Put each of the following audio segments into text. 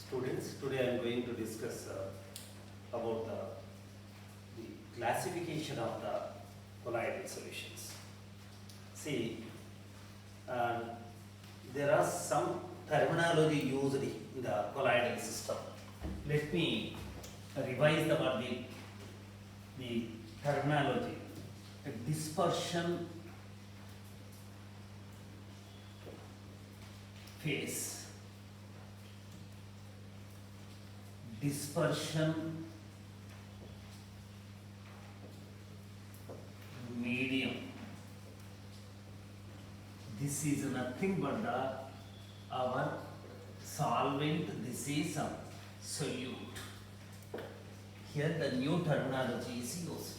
Students, today I am going to discuss about the classification of the colloidal solutions. See, uh, there are some terminology used in the colloidal system. Let me revise the terminology. Dispersion phase, dispersion medium. This is nothing but our solvent. This is a solute. Here the new terminology is used.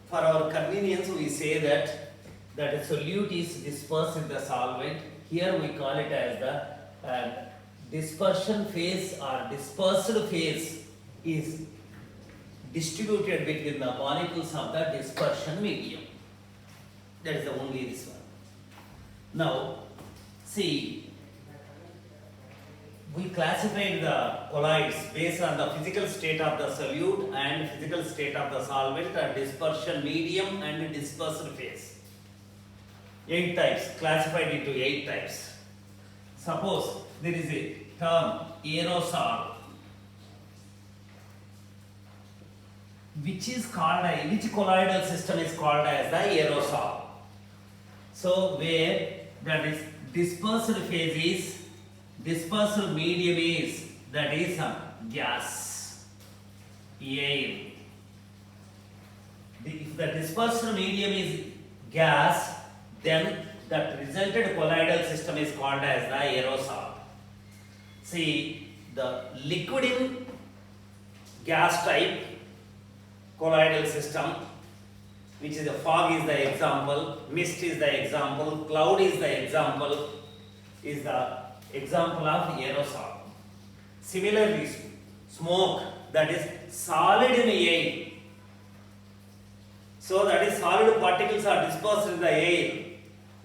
For our convenience, we say that a solute is dispersed in the solvent. Here we call it as the dispersion phase or dispersed phase is distributed between the molecules of the dispersion medium. That is the only this one. Now, see, we classified the colloids based on the physical state of the solute and physical state of the solvent, and dispersion medium and dispersed phase. 8 types, classified into 8 types. Suppose there is a term aerosol, which colloidal system is called as the aerosol. So where that is dispersed phase is, dispersed medium is, that is gas, air. If the dispersed medium is gas, then that resulted colloidal system is called as the aerosol. See, the liquid in gas type colloidal system, which is the fog is the example, mist is the example, cloud is the example of aerosol. Similarly, smoke, that is solid in air. So that is solid particles are dispersed in the air.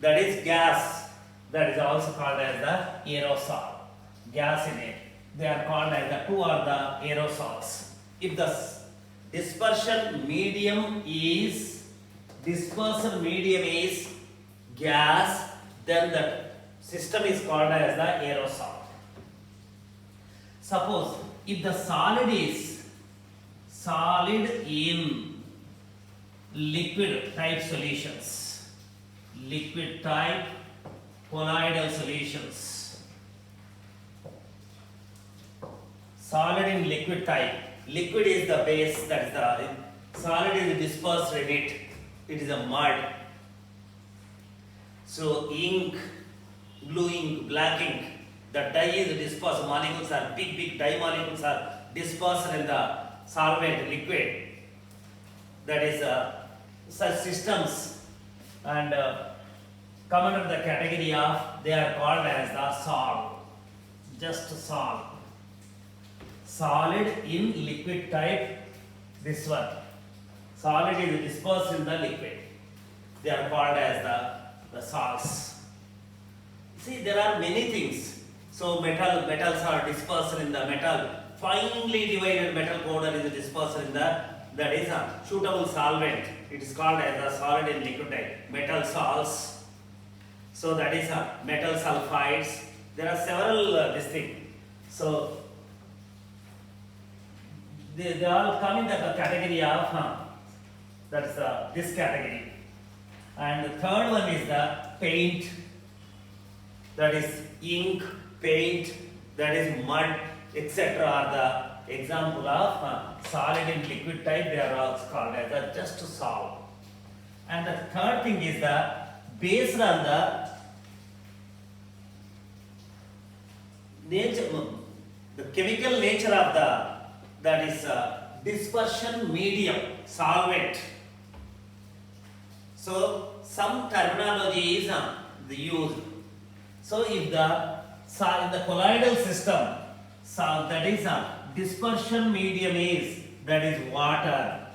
That is gas. That is also called as the aerosol. Gas in air. They are called as the two are the aerosols. If the dispersion medium is gas, then the system is called as the aerosol. Suppose if the solid is solid in liquid type solutions, liquid type colloidal solutions, solid in liquid type, liquid is the base, that is the solid is dispersed in it, it is a mud. So ink, blue ink, black ink, the dye is dispersed, molecules are big dye molecules are dispersed in the solvent liquid. That is such systems and come under the category of, they are called as the sol, just sol. Solid in liquid type, this one. Solid is dispersed in the liquid. They are called as the salts. See, there are many things. So metals are dispersed in the metal. Finely divided metal powder is dispersed in the, that is a suitable solvent. It is called as a solid in liquid type. Metal salts. So that is a metal sulfides. There are several this thing. So they all come in the category of that is this category. And the third one is the paint. That is ink, paint, that is mud, etc. are the example of solid in liquid type. They are also called as the just sol. And the third thing is the based on the nature, the chemical nature of the, that is dispersion medium, solvent. So some terminology is used. So if in the colloidal system, so that is dispersion medium is, that is water.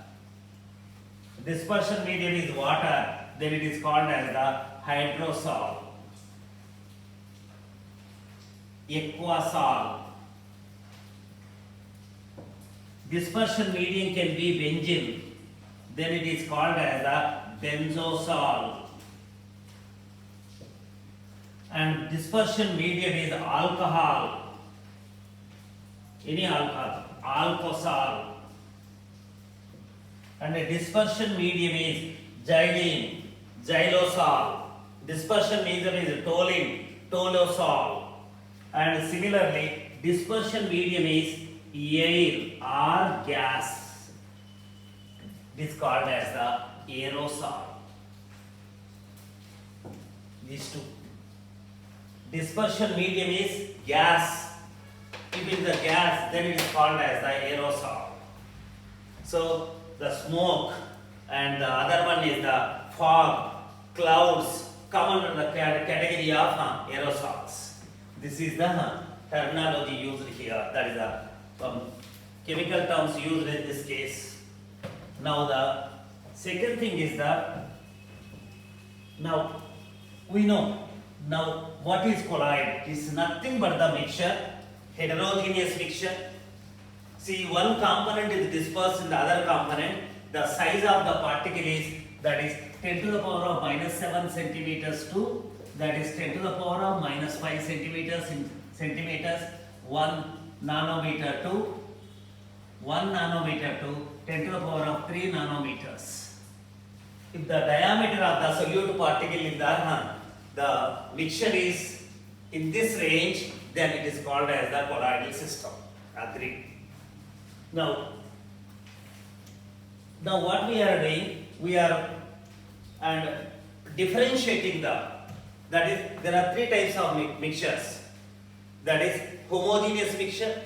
Dispersion medium is water, then it is called as the hydrosol. Aquasol, dispersion medium can be benzene, then it is called as a benzosol. And dispersion medium is alcohol, any alcohol, alkosol. And the dispersion medium is xylene, xylosol. Dispersion medium is toluene, tolosol. And similarly, dispersion medium is air or gas. It is called as the aerosol. These two. Dispersion medium is gas. If it is a gas, then it is called as the aerosol. So the smoke and the other one is the fog, clouds come under the category of aerosols. This is the terminology used here. That is the chemical terms used in this case. Now the second thing is that now we know now what is colloid. It is nothing but the mixture, heterogeneous mixture. See, one component is dispersed in the other component. The size of the particle is, that is 10 to the power of minus 7 centimeters to, that is 10 to the power of minus 5 centimeters in centimeters, 1 nanometer to 10 to the power of 3 nanometers. If the diameter of the solute particle in the mixture is in this range, then it is called as the colloidal system. Agreed. Now what we are doing, we are differentiating that is, there are three types of mixtures. That is homogeneous mixture,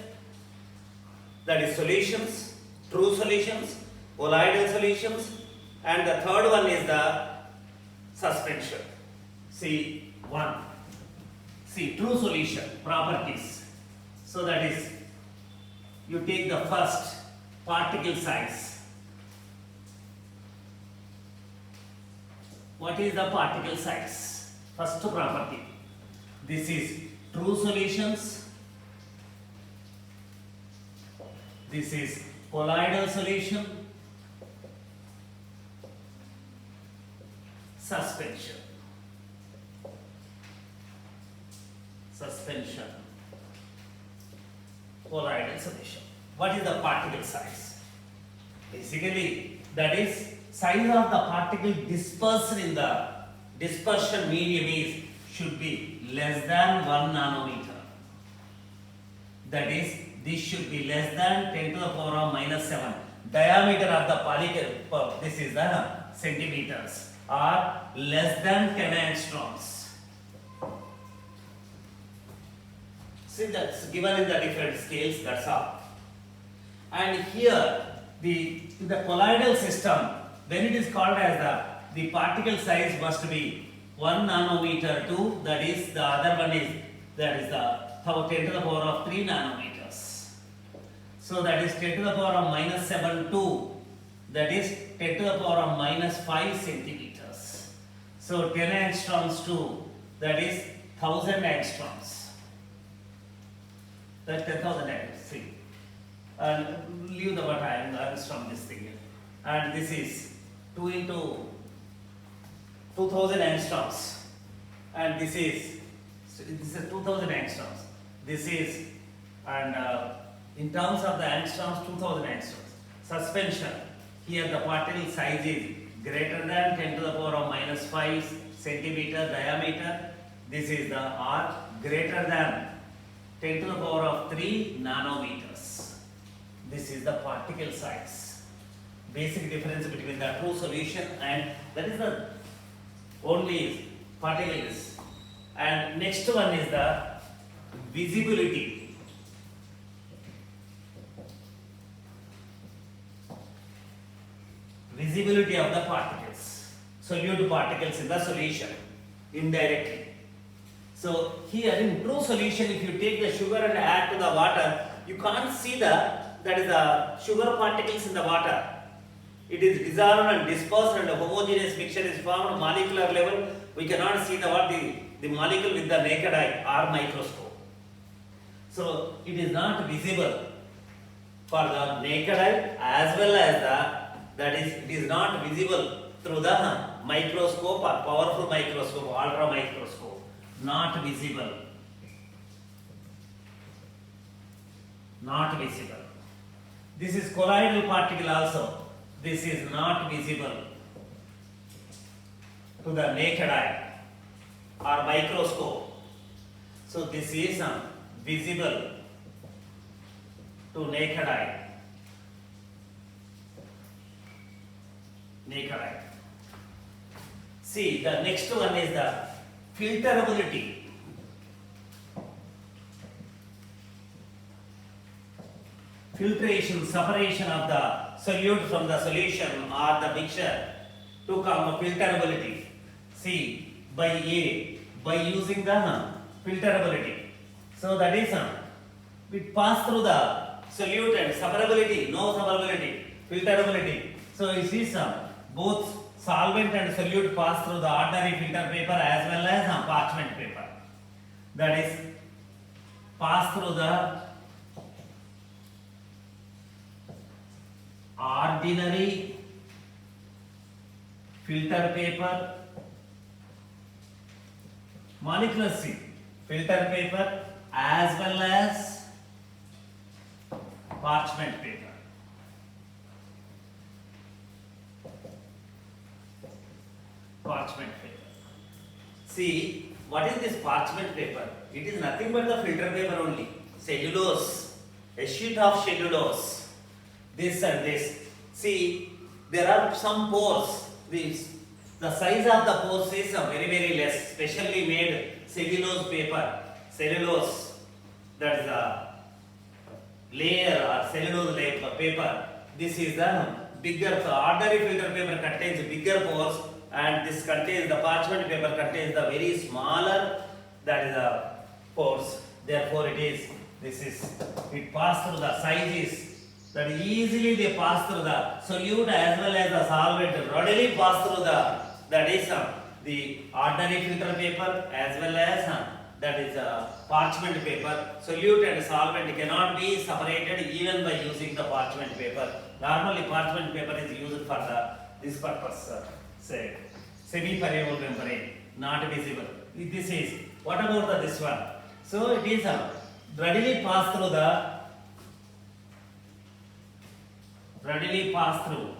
that is solutions, true solutions, colloidal solutions, and the third one is the suspension. See true solution properties. So that is, you take the first particle size. What is the particle size? First property. This is true solutions. This is colloidal solution. Suspension. Colloidal solution. What is the particle size? Basically, that is size of the particle dispersed in the dispersion medium should be less than 1 nanometer. That is, this should be less than 10 to the power of minus 7. Diameter of the particle, this is the centimeters, are less than 10 angstroms. See, that's given in the different scales, that's all. And here, in the colloidal system, when it is called as the particle size must be 1 nanometer to, that is, the other one is, that is the 10 to the power of 3 nanometers. So that is 10 to the power of minus 7 to, that is 10 to the power of minus 5 centimeters. So 10 angstroms to, that is 1000 angstroms. That's 10,000 angstroms. See. And leave the what angstrom this thing here. And this is 2 into 2000 angstroms. And this is 2000 angstroms. This is, and in terms of the angstroms, 2000 angstroms. Suspension. Here the particle size is greater than 10 to the power of minus 5 centimeter diameter. This is the R, greater than 10 to the power of 3 nanometers. This is the particle size. Basic difference between the true solution and that is the only particle is. And next one is the visibility. Visibility of the particles. Solute particles in the solution indirectly. So here in true solution, if you take the sugar and add to the water, you can't see that is the sugar particles in the water. It is dissolved and dispersed and a homogeneous mixture is formed at molecular level. We cannot see the molecule with the naked eye or microscope. So it is not visible. for the naked eye as well as that is it is not visible through the microscope or powerful microscope, ultra microscope, not visible, not visible. This is colloidal particle also. This is not visible to the naked eye or microscope. So this is visible to naked eye. Naked eye. See, the next one is the filterability. Filtration, separation of the solute from the solution or the mixture to come filterability. See, by using the filterability. So that is it pass through the solute and separability, no separability, filterability. So it is both solvent and solute pass through the ordinary filter paper as well as parchment paper. That is pass through the ordinary filter paper, molecular C, filter paper as well as parchment paper. Parchment paper. See, what is this parchment paper? It is nothing but the filter paper only. Cellulose, a sheet of cellulose. This and this. See, there are some pores. The size of the pores is very less. Specially made cellulose paper. Cellulose, that is a layer or cellulose layer paper. This is the bigger. Ordinary filter paper contains bigger pores, and this contains the parchment paper contains the very smaller, that is the pores. Therefore, it pass through the sizes. That easily they pass through the solute as well as the solvent, readily pass through the ordinary filter paper as well as parchment paper. Solute and solvent cannot be separated even by using the parchment paper. Normally parchment paper is used for this purpose, say semi-permeable membrane, not visible. This is, what about this one? So it is readily pass through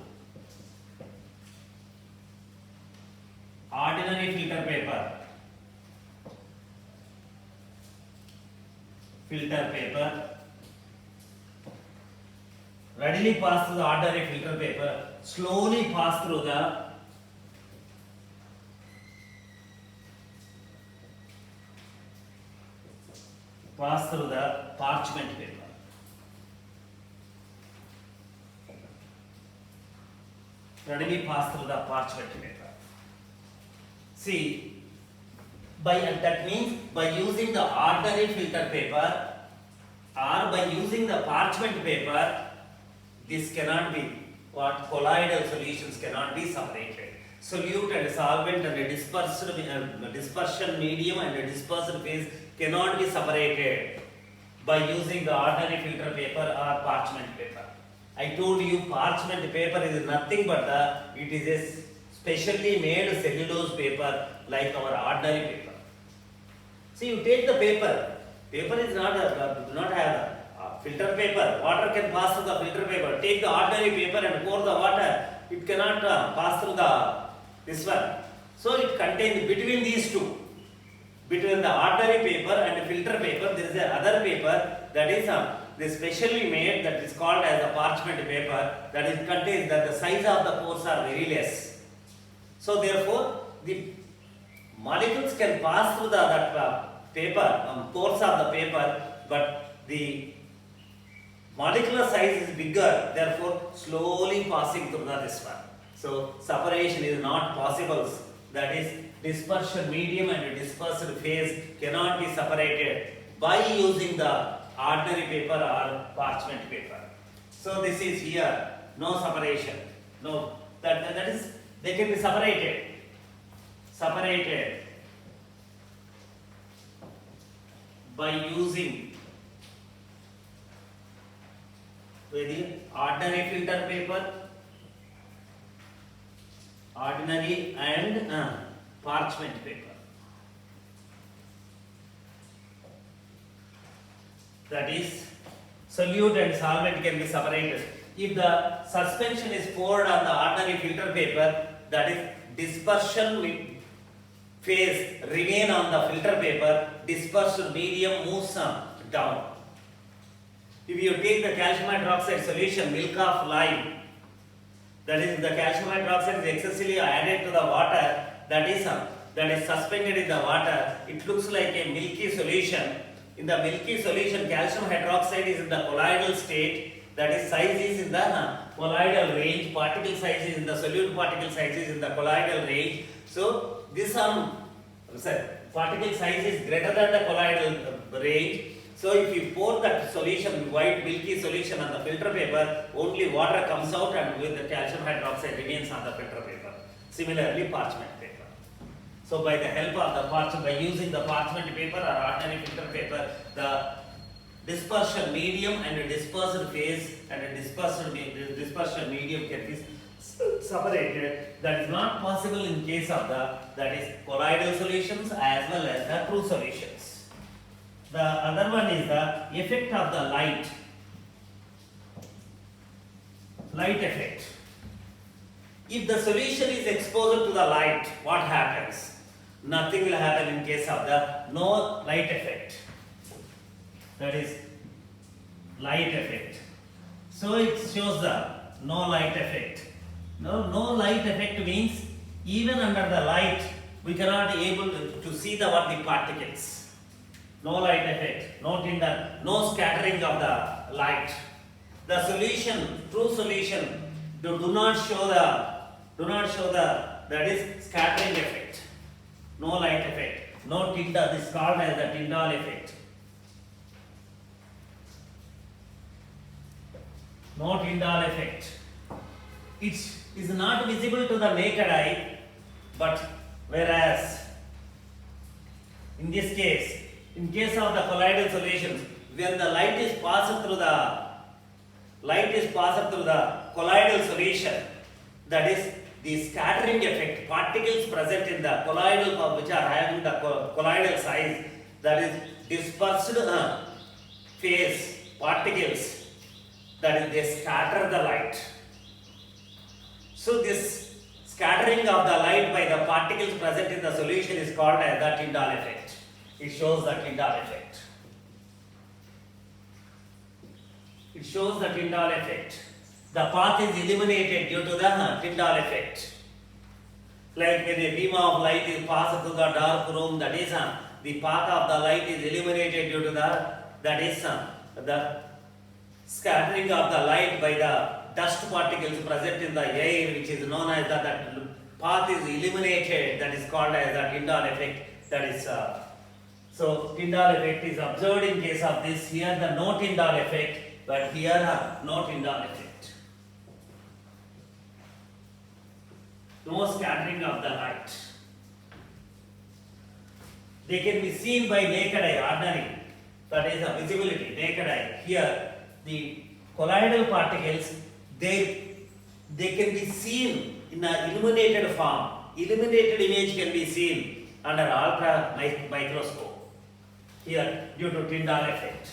ordinary filter paper, readily pass through the ordinary filter paper, slowly pass through the parchment paper. Readily pass through the parchment paper. See, that means by using the ordinary filter paper or by using the parchment paper, this cannot be, colloidal solutions cannot be separated. Solute and solvent and a dispersion medium and a dispersed phase cannot be separated by using the ordinary filter paper or parchment paper. I told you parchment paper is nothing but it is a specially made cellulose paper like our ordinary paper. See, you take the paper is not do not have filter paper. Water can pass through the filter paper. Take the ordinary paper and pour the water. It cannot pass through this one. So it contains between these two. Between the ordinary paper and filter paper, there is another paper that is specially made, that is called as a parchment paper, that it contains that the size of the pores are very less. So therefore, the molecules can pass through that paper, pores of the paper, but the molecular size is bigger, therefore slowly passing through this one. So separation is not possible. That is, dispersion medium and dispersed phase cannot be separated by using the ordinary paper or parchment paper. So this is here, no separation. No, that is, they can be separated by using the ordinary filter paper, ordinary and parchment paper. That is, solute and solvent can be separated. If the suspension is poured on the ordinary filter paper, that is, dispersion phase remain on the filter paper, dispersed medium moves down. If you take the calcium hydroxide solution, milk of lime, that is, the calcium hydroxide is excessively added to the water, that is suspended in the water, it looks like a milky solution. In the milky solution, calcium hydroxide is in the colloidal state, that is, size is in the colloidal range, particle size is in the solute particle size is in the colloidal range. So this particle size is greater than the colloidal range. So if you pour that solution, white milky solution on the filter paper, only water comes out and with the calcium hydroxide remains on the filter paper. Similarly, parchment paper. So by the help of the parchment, by using the parchment paper or ordinary filter paper, the dispersion medium and a dispersed phase and a dispersion medium can be separated. That is not possible in case of that is colloidal solutions as well as the true solutions. The other one is the effect of the light effect. If the solution is exposed to the light, what happens? Nothing will happen in case of the no light effect. That is light effect. So it shows the no light effect. No light effect means even under the light we cannot be able to see the particles. No light effect, no scattering of the light. The solution, true solution, do not show the that is scattering effect. No light effect, no Tyndall. This is called as the Tyndall effect. No Tyndall effect. It is not visible to the naked eye, but whereas in this case, in case of the colloidal solutions, when the light is passed through the colloidal solution, that is the scattering effect, particles present in the colloidal which are having the colloidal size, that is dispersed phase particles, that is they scatter the light. So this scattering of the light by the particles present in the solution is called as the Tyndall effect. It shows the Tyndall effect. It shows the Tyndall effect. The path is illuminated due to the Tyndall effect. Like when a beam of light is passed through the dark room, that is the path of the light is illuminated due to the scattering of the light by the dust particles present in the air, which is known as that path is illuminated. That is called as the Tyndall effect. That is so Tyndall effect is observed in case of this. Here the no Tyndall effect, but here no Tyndall effect. No scattering of the light. They can be seen by naked eye, ordinary. That is the visibility, naked eye. Here the colloidal particles, they can be seen in an illuminated form. Illuminated image can be seen under ultra microscope. Here due to Tyndall effect.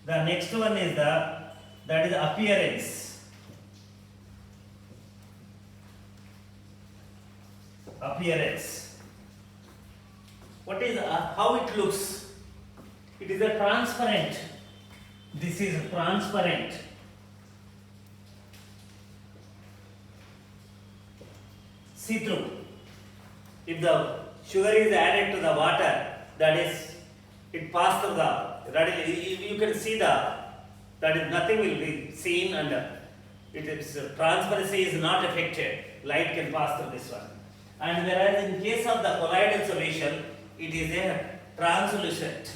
The next one is that is appearance. Appearance. What is how it looks? It is a transparent. This is transparent. See-through. If the sugar is added to the water, that is, it passes through you can see that is nothing will be seen, and it is transparency is not affected. Light can pass through this one. And whereas in case of the colloidal solution, it is a translucent.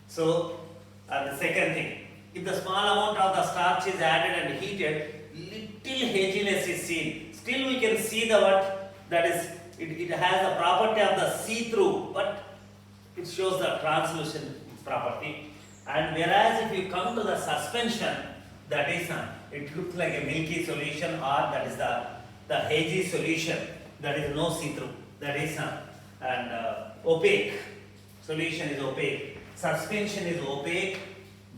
So the second thing, if the small amount of the starch is added and heated, little haziness is seen. Still we can see the that is, it has the property of the see-through, but it shows the translucent property. And whereas if you come to the suspension, that is it looks like a milky solution, or that is the hazy solution, that is no see-through, that is and opaque solution is opaque, suspension is opaque,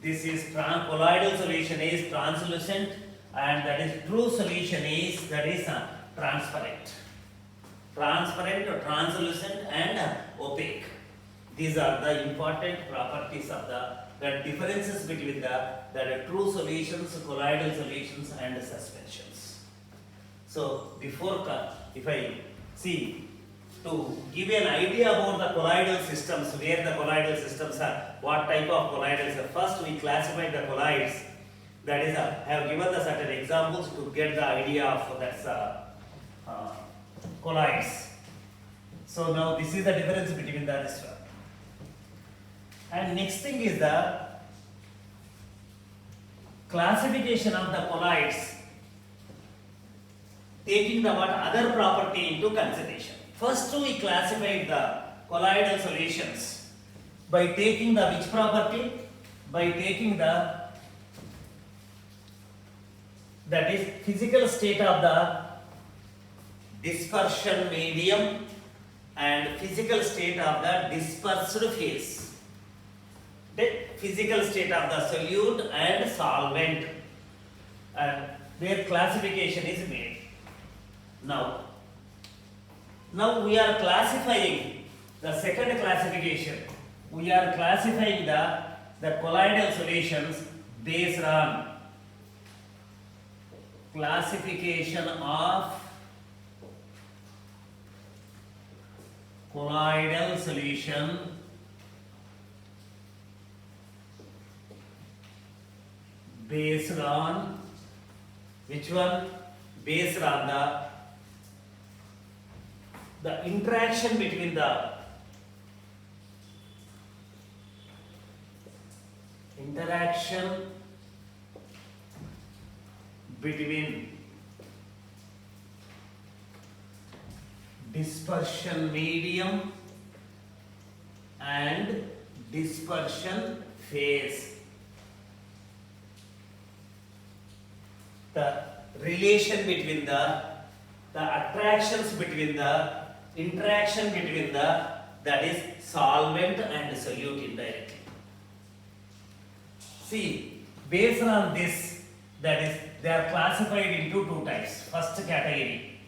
this is colloidal solution is translucent, and that is true solution is that is transparent, or translucent and opaque. These are the important properties of the differences between the true solutions, colloidal solutions and suspensions. So before if I see to give an idea about the colloidal systems, where the colloidal systems are, what type of colloidals are. First we classify the colloids, that is I have given the certain examples to get the idea of that's colloids. So now this is the difference between this one. And next thing is the classification of the colloids, taking the what other property into consideration. First we classified the colloidal solutions by taking the which property? By taking the that is physical state of the dispersion medium and physical state of the dispersed phase. The physical state of the solute and solvent, and their classification is made. Now we are classifying the second classification. We are classifying the colloidal solutions based on classification of colloidal solution based on which one? Based on the interaction between the dispersion medium and dispersion phase. The relation between the attractions between the interaction between that is solvent and solute indirectly. See, based on this, that is they are classified into two types. First category,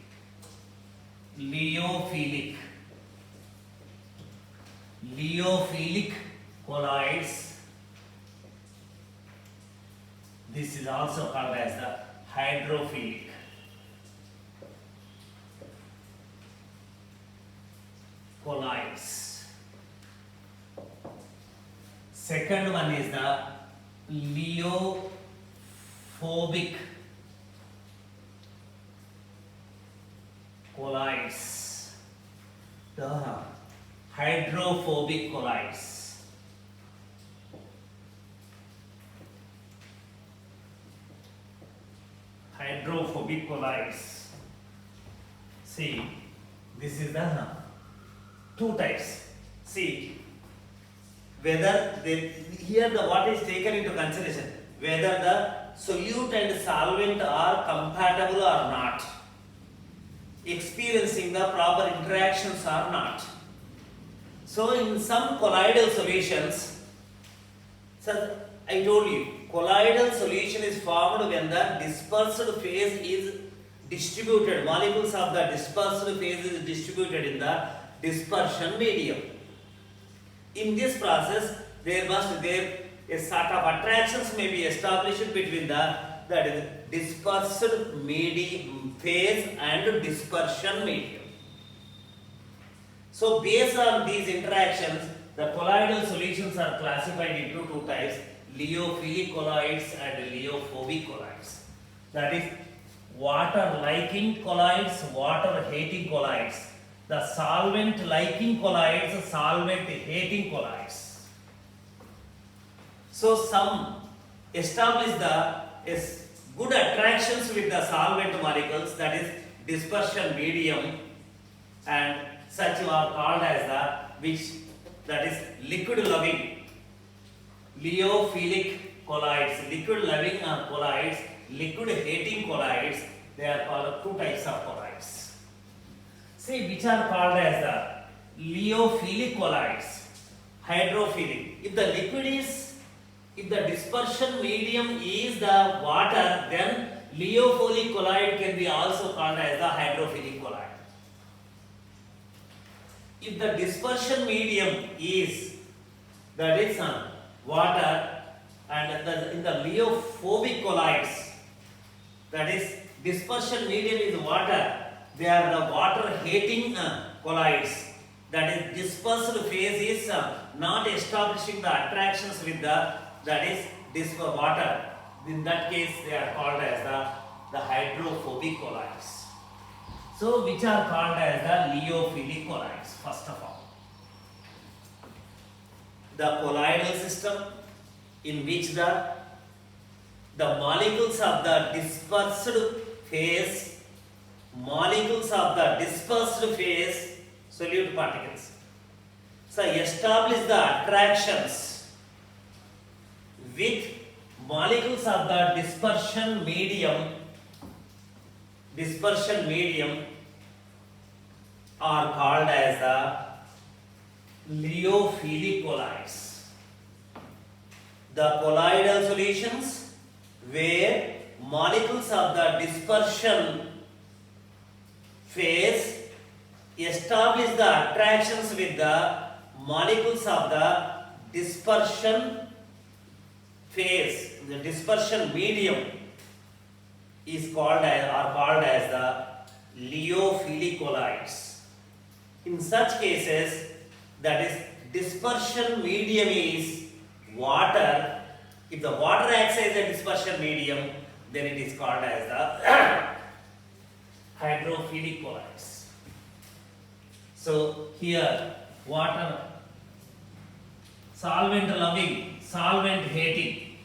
lyophilic colloids. This is also called as the hydrophilic. Colloids. Second one is the lyeophobic colloids. The hydrophobic colloids. Hydrophobic colloids. See, this is the two types. See, whether here the what is taken into consideration, whether the solute and solvent are compatible or not, experiencing the proper interactions or not. So in some colloidal solutions, so I told you, colloidal solution is formed when the dispersed phase is distributed, molecules of the dispersed phase is distributed in the dispersion medium. In this process, there a sort of attractions may be established between that is dispersed medium phase and dispersion medium. So based on these interactions, the colloidal solutions are classified into two types, lyophilic colloids and lyeophobic colloids. That is water liking colloids, water hating colloids. The solvent liking colloids, solvent hating colloids. So some establish good attractions with the solvent molecules, that is dispersion medium, and such are called as that is liquid loving lyophilic colloids, liquid loving colloids, liquid hating colloids, they are called two types of colloids. See, which are called as the lyophilic colloids, hydrophilic. If the dispersion medium is the water, then lyophilic colloid can be also called as the hydrophilic colloid. If the dispersion medium is water, and in the lyophobic colloids, that is dispersion medium is water, they are the water hating colloids. That is dispersed phase is not establishing the attractions with this water. In that case, they are called as the hydrophobic colloids. So, which are called as the lyophilic colloids, first of all. The colloidal system in which the molecules of the dispersed phase, solute particles, so establish the attractions with molecules of the dispersion medium are called as the lyophilic colloids. The colloidal solutions where molecules of the dispersion phase establish the attractions with the molecules of the dispersion phase, the dispersion medium is called as the lyophilic colloids. In such cases, that is dispersion medium is water. If the water acts as a dispersion medium, then it is called as the hydrophilic colloids. So here water, solvent loving, solvent hating,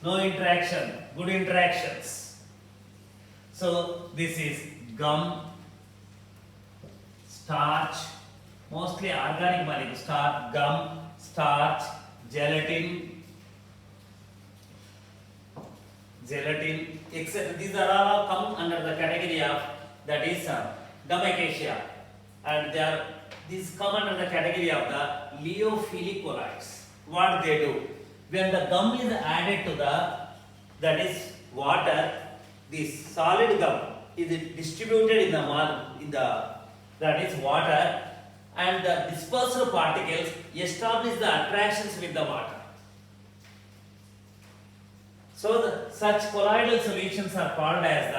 no interaction, good interactions. So this is gum, starch, mostly organic molecules, starch, gum, starch, gelatin, etc. These are all come under the category of gum acacia, and these come under the category of the lyophilic colloids. What they do? When the gum is added to water, this solid gum is distributed in the water, and the dispersed particles establish the attractions with the water. So such colloidal solutions are called as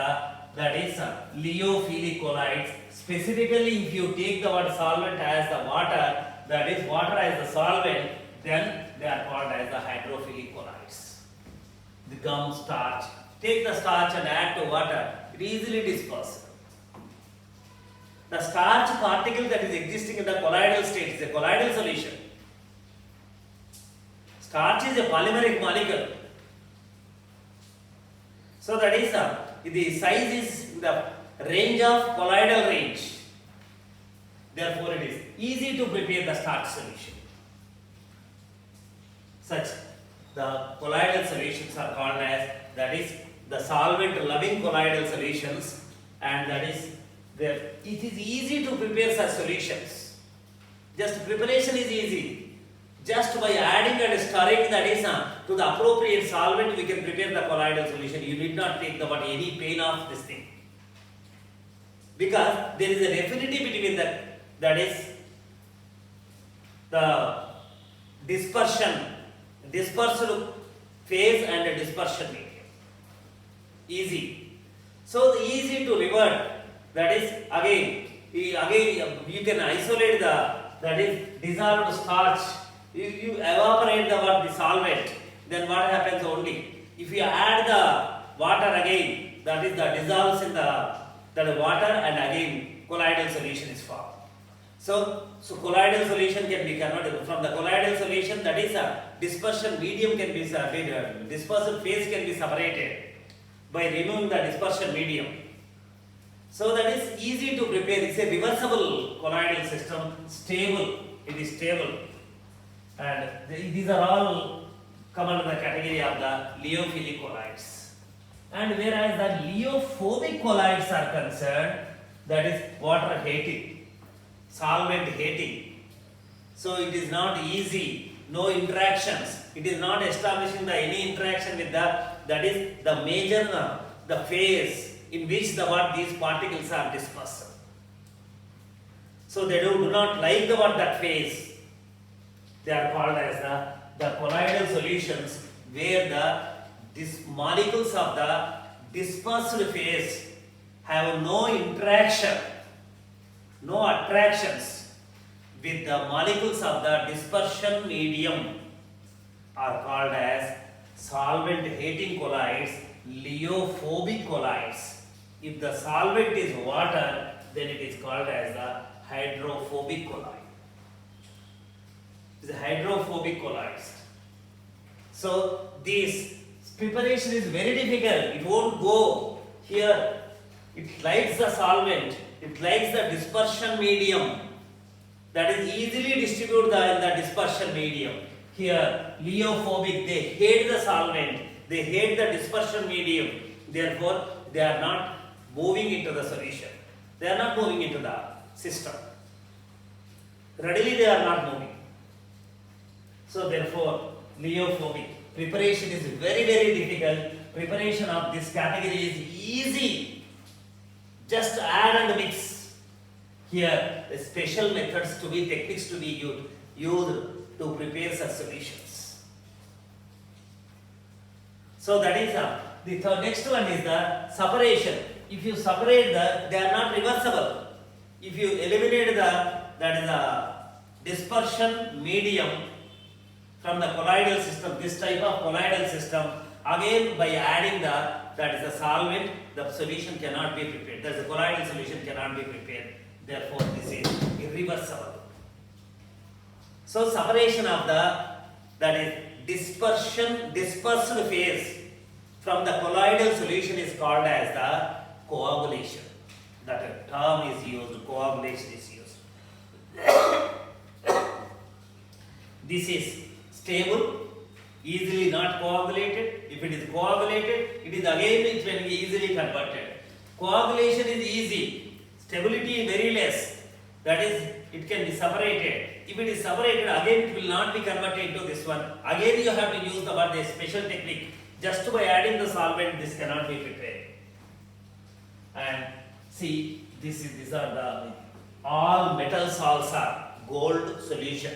lyophilic colloids. Specifically, if you take the word solvent as the water, that is water as the solvent, then they are called as the hydrophilic colloids. The gum, starch, take the starch and add to water, it easily disperses. The starch particle that is existing in the colloidal state is a colloidal solution. Starch is a polymeric molecule. So that is the size is in the range of colloidal range. Therefore, it is easy to prepare the starch solution. Such the colloidal solutions are called as the solvent loving colloidal solutions, and it is easy to prepare such solutions. Just preparation is easy. Just by adding and stirring to the appropriate solvent, we can prepare the colloidal solution. You need not take any pain of this thing, because there is an affinity between the dispersed phase and the dispersion medium. Easy. So easy to revert. That is again you can isolate the dissolved starch. You evaporate the solvent, then what happens only? If you add the water again, that is the dissolves in the water, and again colloidal solution is formed. So colloidal solution can be converted from the colloidal solution, that is a dispersion medium can be dispersed phase can be separated by removing the dispersion medium. So that is easy to prepare. It's a reversible colloidal system, stable. It is stable, and these are all come under the category of the liofilic colloids. And whereas the liophobic colloids are concerned, that is water hating, solvent hating. So it is not easy, no interactions. It is not establishing the any interaction with that is the major the phase in which these particles are dispersed. So they do not like that phase. They are called as the colloidal solutions, where these molecules of the dispersed phase have no interaction, no attractions with the molecules of the dispersion medium, are called as solvent hating colloids, liophobic colloids. If the solvent is water, then it is called as the hydrophobic colloid. It is hydrophobic colloids. So this preparation is very difficult. It won't go here. It likes the solvent. It likes the dispersion medium. That is easily distributed in the dispersion medium. Here, liophobic, they hate the solvent. They hate the dispersion medium. Therefore, they are not moving into the solution. They are not moving into the system. Readily they are not moving. So therefore, liophobic. Preparation is very, very difficult. Preparation of this category is easy. Just add and mix. Here, the special methods to be, techniques to be used to prepare such solutions. So that is the next one is the separation. If you separate they are not reversible. If you eliminate that is the dispersion medium from the colloidal system, this type of colloidal system, again by adding that is the solvent, the solution cannot be prepared. That is the colloidal solution cannot be prepared. Therefore, this is irreversible. So separation of that is dispersed phase from the colloidal solution is called as the coagulation. That term is used, coagulation is used. This is stable, easily not coagulated. If it is coagulated, it is again it can be easily converted. Coagulation is easy, stability very less. That is, it can be separated. If it is separated, again it will not be converted into this one. Again you have to use the special technique. Just by adding the solvent, this cannot be prepared. And see, these are the all metal salts are gold solution.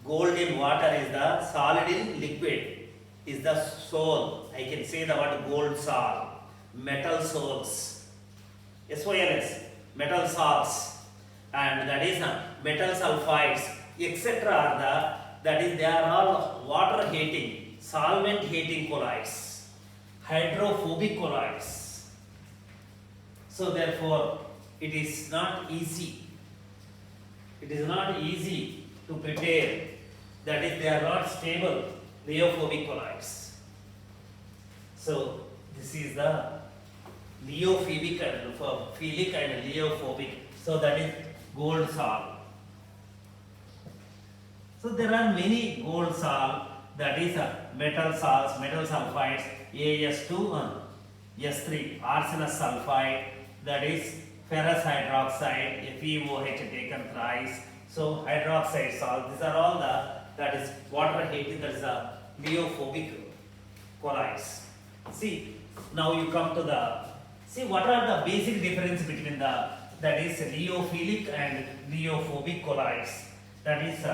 Gold in water is the solid in liquid, is the sol. I can say the word gold salt. Metal salts. SOLS, metal salts. And that is metal sulfides, etc. are they are all water hating, solvent hating colloids, hydrophobic colloids. So therefore, it is not easy. It is not easy to prepare. That is, they are not stable, liophobic colloids. So this is the liophobic and liophobic. So that is gold salt. So there are many gold salt, that is metal salts, metal sulfides, AS2, S3, arsenous sulfide, that is ferrous hydroxide, FeOH taken thrice. So hydroxide salt, these are all that is water hating, that is liophobic colloids. See, now you come to see what are the basic difference between that is liofilic and liophobic colloids. That is,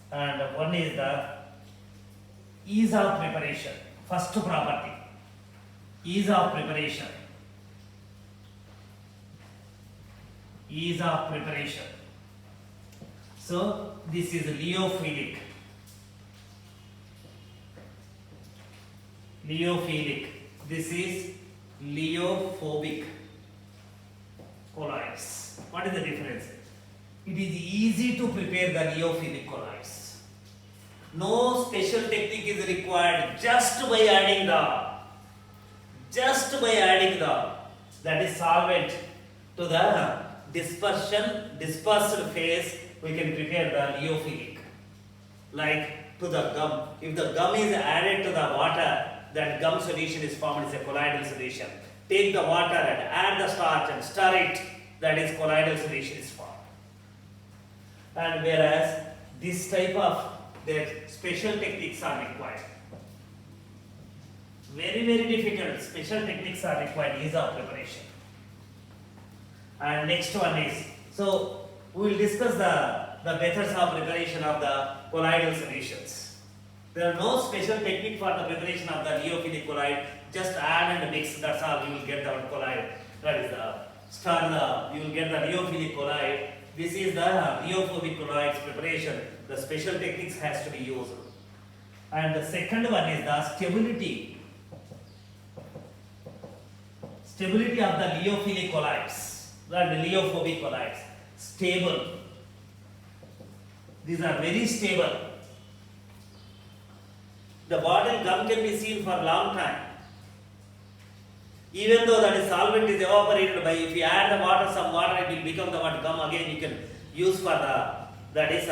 and one is the ease of preparation. First property, ease of preparation. Ease of preparation. So this is liofilic. Liofilic. This is liophobic colloids. What is the difference? It is easy to prepare the liophobic colloids. No special technique is required, just by adding that is solvent to the dispersed phase, we can prepare the liophobic. Like to the gum. If the gum is added to the water, that gum solution is formed as a colloidal solution. Take the water and add the starch and stir it, that is colloidal solution is formed. And whereas this type of their special techniques are required. Very, very difficult special techniques are required is of preparation. And next one is, so we will discuss the methods of preparation of the colloidal solutions. There are no special technique for the preparation of the liofilic colloid. Just add and mix, that's all, you will get the colloid. That is the star, you will get the liofilic colloid. This is the liophobic colloids preparation. The special techniques has to be used. And the second one is the stability. Stability of the liofilic colloids, the liophobic colloids. Stable. These are very stable. The bottle gum can be seen for a long time. Even though that is solvent is evaporated by, if you add the water, some water, it will become the what gum again you can use for the, that is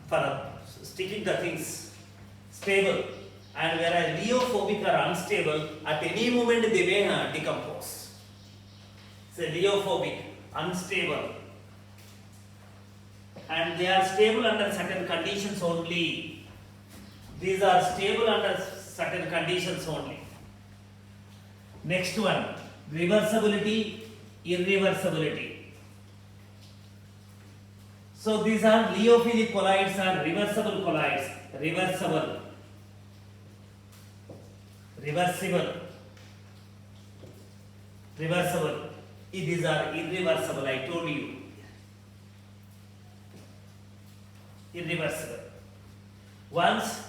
for sticking the things. Stable. And whereas liophobic are unstable, at any moment they may decompose. Say liophobic, unstable. And they are stable under certain conditions only. These are stable under certain conditions only. Next one, reversibility, irreversibility. So these are liofilic colloids are reversible colloids. Reversible, reversible, reversible. These are irreversible, I told you. Irreversible. Once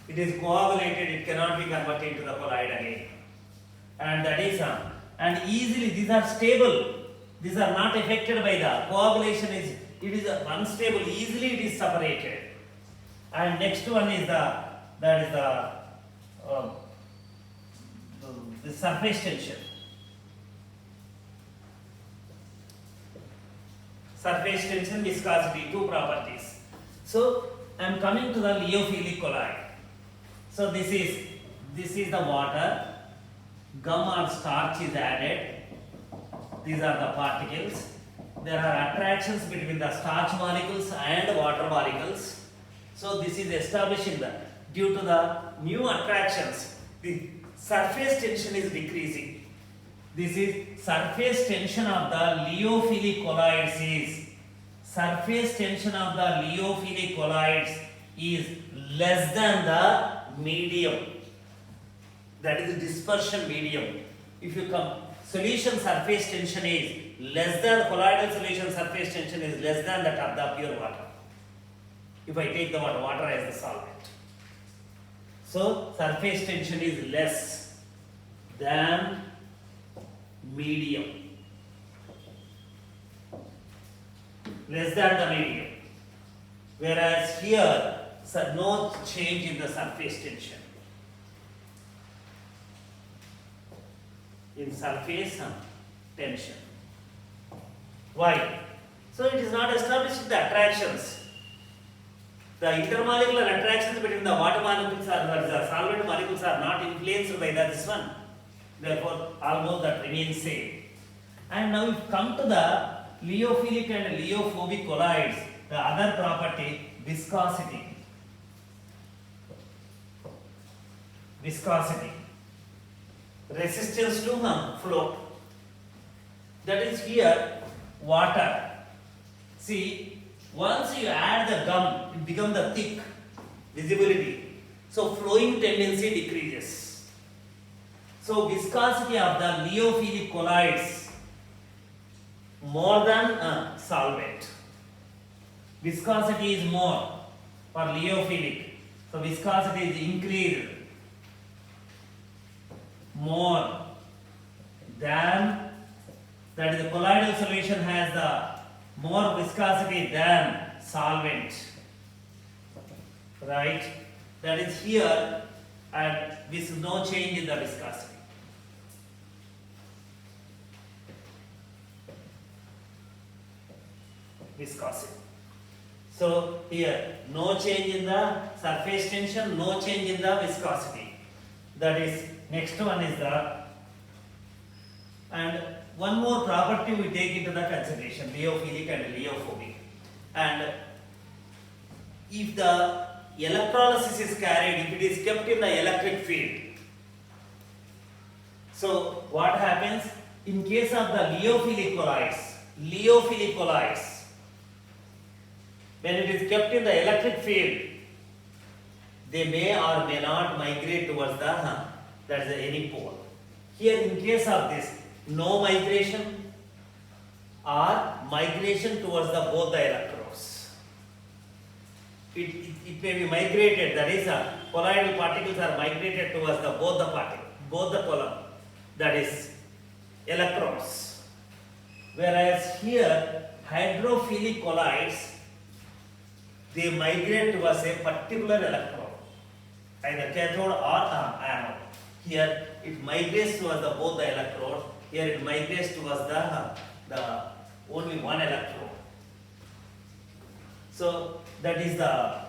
it is coagulated, it cannot be converted into the colloid again. And that is and easily these are stable. These are not affected by the coagulation. It is unstable. Easily it is separated. And next one is the surface tension. Surface tension, viscosity, two properties. So I am coming to the liofilic colloid. So this is the water. Gum or starch is added. These are the particles. There are attractions between the starch molecules and water molecules. So this is establishing that due to the new attractions, the surface tension is decreasing. This is surface tension of the liofilic colloids is surface tension of the liofilic colloids is less than the medium. That is the dispersion medium. If you come, solution surface tension is less than, colloidal solution surface tension is less than that of the pure water. If I take the water as the solvent. So surface tension is less than medium. Less than the medium. Whereas here, no change in the surface tension. In surface tension. Why? So it is not establishing the attractions. The intermolecular attractions between the water molecules or the solvent molecules are not influenced by this one. Therefore, almost that remains same. And now if you come to the liofilic and liophobic colloids, the other property, viscosity. Viscosity. Resistance to flow. That is here water. See, once you add the gum, it becomes the thick visibility. So flowing tendency decreases. So viscosity of the liofilic colloids more than solvent. Viscosity is more for liofilic. So viscosity is increased more than, that is the colloidal solution has the more viscosity than solvent, right? That is here, and with no change in the viscosity. Viscosity. So here no change in the surface tension, no change in the viscosity. That is, next one is the, and one more property we take into the consideration, lyophilic and lyophobic. And if the electrolysis is carried, if it is kept in the electric field, so what happens in case of the lyophilic colloids, when it is kept in the electric field, they may or may not migrate towards the that's the any pole. Here in case of this, no migration or migration towards the both the electrodes. It may be migrated, that is colloidal particles are migrated towards the both the column, that is electrons. Whereas here hydrophilic colloids, they migrate towards a particular electrode, either cathode or anode. Here it migrates towards the both the electrodes. Here it migrates towards the only one electrode. So that is the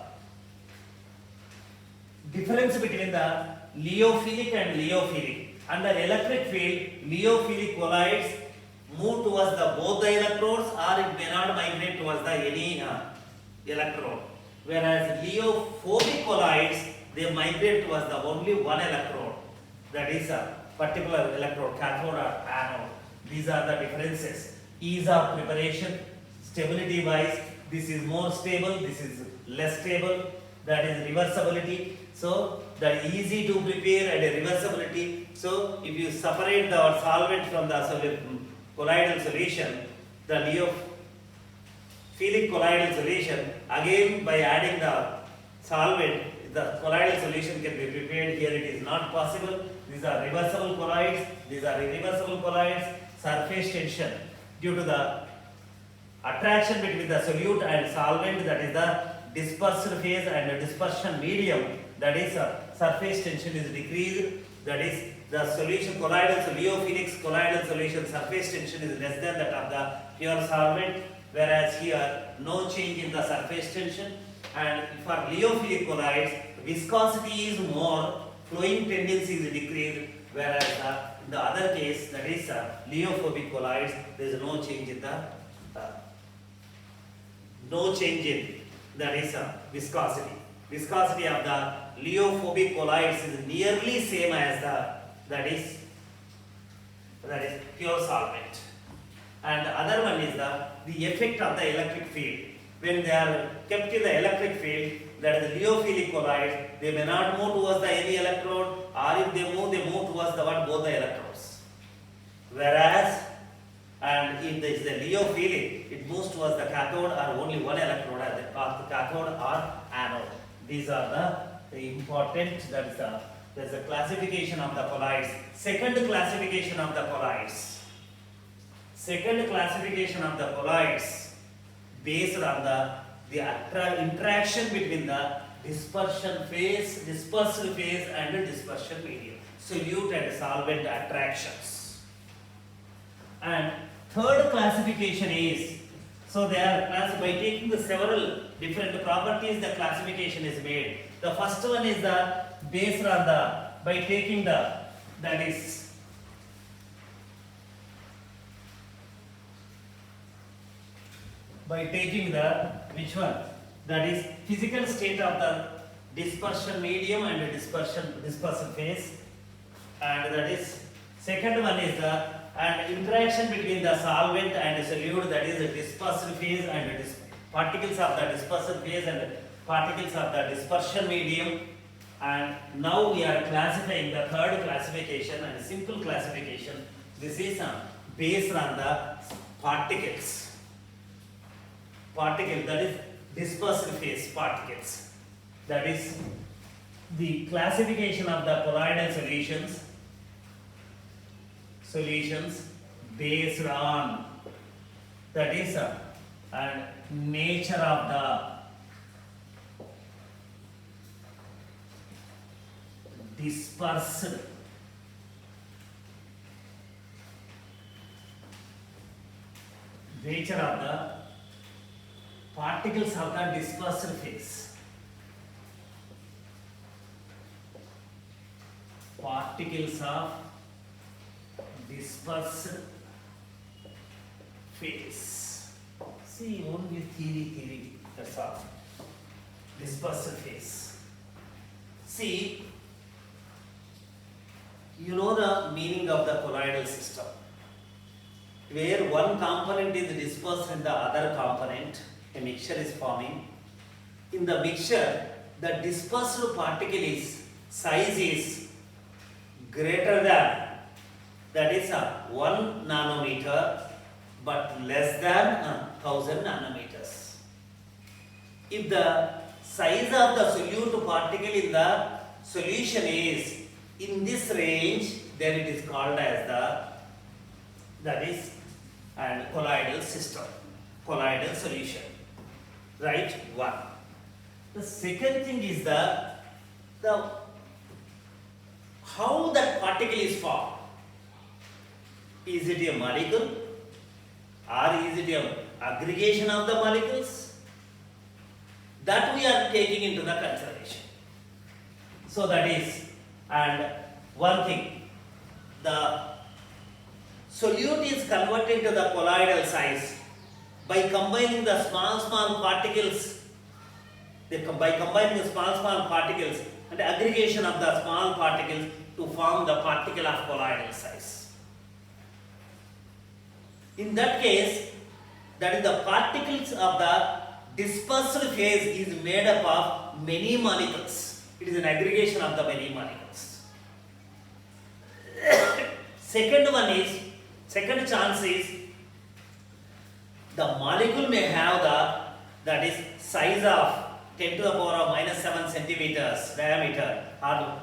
difference between the lyophilic and lyophilic. Under electric field, lyophilic colloids move towards the both the electrodes, or it may not migrate towards the any electrode. Whereas lyophobic colloids, they migrate towards the only one electrode, that is a particular electrode, cathode or anode. These are the differences. Ease of preparation, stability wise, this is more stable, this is less stable, that is reversibility. So the easy to prepare and reversibility. So if you separate the solvent from the colloidal solution, the lyophilic colloidal solution, again by adding the solvent, the colloidal solution can be prepared. Here it is not possible. These are reversible colloids, these are irreversible colloids. Surface tension due to the attraction between the solute and solvent, that is the dispersed phase and the dispersion medium, that is surface tension is decreased, that is the solution lyophilic colloidal solution surface tension is less than that of the pure solvent, whereas here no change in the surface tension. And for lyophilic colloids, viscosity is more, flowing tendency is decreased, whereas in the other case, that is lyophobic colloids, there is no change in the that is viscosity. Viscosity of the lyophobic colloids is nearly same as that is pure solvent. And the other one is the effect of the electric field. When they are kept in the electric field, that is the lyophilic colloids, they may not move towards the any electrode, or if they move towards the both the electrodes. Whereas, and if there is the lyophilic, it moves towards the cathode or only one electrode, or the cathode or anode. These are the important, there's a classification of the colloids. Second classification of the colloids. Second classification of the colloids based on the interaction between the dispersed phase and the dispersion medium, solute and solvent attractions. And third classification is, so they are by taking the several different properties, the classification is made. The first one is based on by taking which one? That is physical state of the dispersion medium and the dispersion phase. And that is, second one is and interaction between the solvent and the solute, that is the dispersed phase and the particles of the dispersed phase and particles of the dispersion medium. And now we are classifying the third classification and simple classification. This is based on the particles, that is dispersed phase particles. That is the classification of the colloidal solutions based on, that is and nature of the dispersed nature of the particles of the dispersed phase. Particles of dispersed phase. See, only theory, that's all. Dispersed phase. See, you know the meaning of the colloidal system, where one component is dispersed in the other component, a mixture is forming. In the mixture, the dispersed particle is size is greater than, that is 1 nanometer, but less than 1000 nanometers. If the size of the solute particle in the solution is in this range, then it is called as that is an colloidal system, colloidal solution. Right? One. The second thing is the how that particle is formed. Is it a molecule or is it an aggregation of the molecules? That we are taking into the consideration. So that is, and one thing, the solute is converted to the colloidal size by combining the small particles, by combining the small particles and aggregation of the small particles to form the particle of colloidal size. In that case, that is the particles of the dispersed phase is made up of many molecules. It is an aggregation of the many molecules. Second chance is the molecule may have that is size of 10 to the power of minus 7 centimeters diameter, or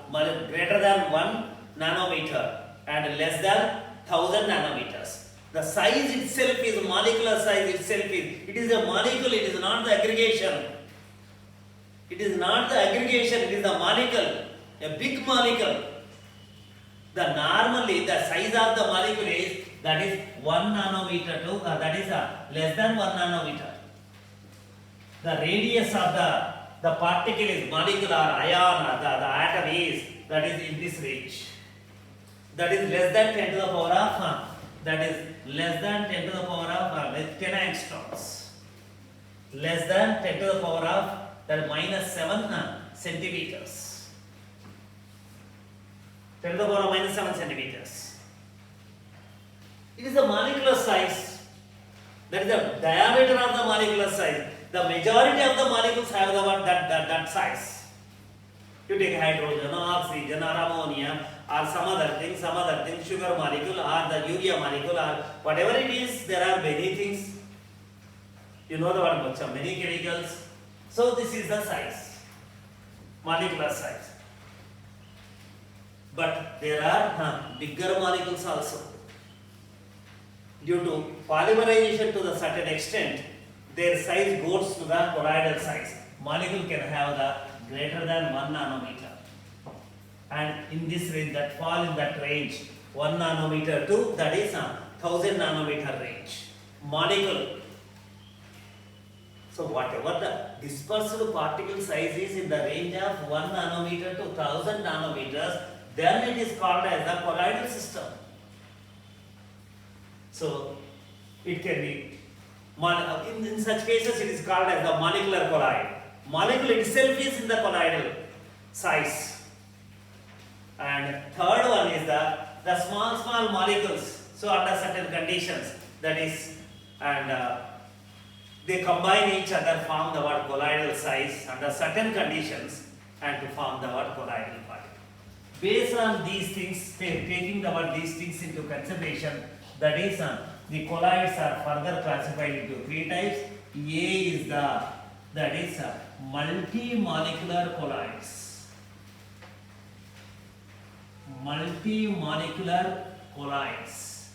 greater than 1 nanometer and less than 1000 nanometers. The size itself is molecular size itself is. It is a molecule, it is not the aggregation. It is not the aggregation, it is the molecule, a big molecule. Normally the size of the molecule is that is 1 nanometer to that is less than 1 nanometer. The radius of the particle is molecular ion, the atom is that is in this range. That is less than 10 to the power of that is less than 10 to the power of 10 angstroms. Less than 10 to the power of that minus 7 centimeters. 10 to the power of minus 7 centimeters. It is the molecular size. That is the diameter of the molecular size. The majority of the molecules have that size. You take hydrogen, oxygen, or ammonia, or some other thing, sugar molecule, or the urea molecule, or whatever it is, there are many things. You know the word, many chemicals. So this is the size, molecular size. But there are bigger molecules also. Due to polymerization to the certain extent, their size goes to the colloidal size. Molecule can have the greater than 1 nanometer. And in this range, that fall in that range, 1 nanometer to that is 1000 nanometer range. Molecule. So whatever the dispersed particle size is in the range of 1 nanometer to 1000 nanometers, then it is called as the colloidal system. So it can be, in such cases it is called as the molecular colloid. Molecule itself is in the colloidal size. And third one is the small molecules. So under certain conditions, that is, and they combine each other, form the word colloidal size under certain conditions, and to form the word colloidal particle. Based on these things, taking these things into consideration, that is, the colloids are further classified into 3 types. A is that is multi-molecular colloids. Multi-molecular colloids.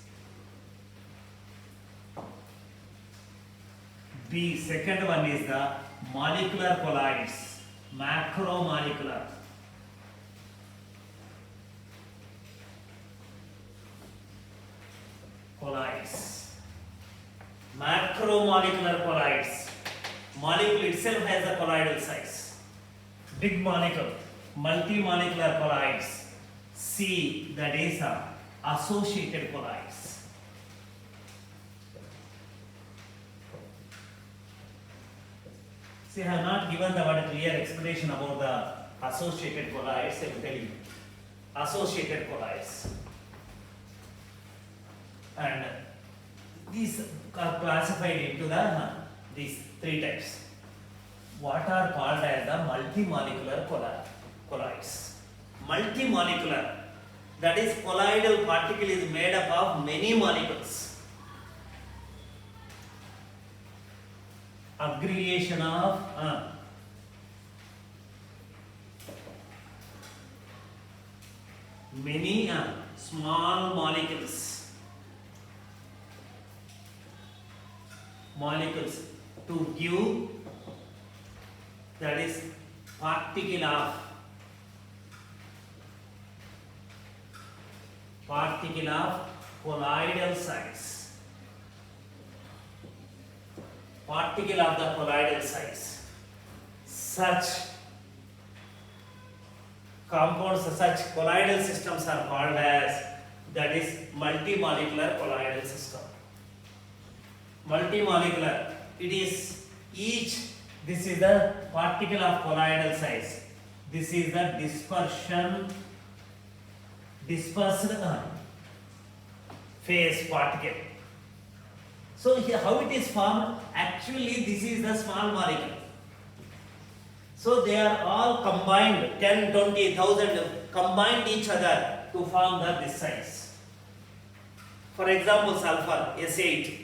The second one is the molecular colloids, macromolecular. Colloids, macromolecular colloids. molecule itself has a colloidal size. Big molecule, multi-molecular colloids. C, that is associated colloids. See, I have not given the what clear explanation about the associated colloids. I will tell you. Associated colloids. And these are classified into these three types. What are called as the multimolecular colloids. Multimolecular, that is colloidal particle is made up of many molecules. Aggregation of many small molecules to give, that is particle of colloidal size. Particle of the colloidal size. Such compounds, such colloidal systems are called as, that is multimolecular colloidal system. Multimolecular, it is each, this is the particle of colloidal size. This is the dispersed phase particle. So here how it is formed? Actually this is the small molecule. So they are all combined, 10, 20, 1000 combined each other to form this size. For example, sulfur, S8.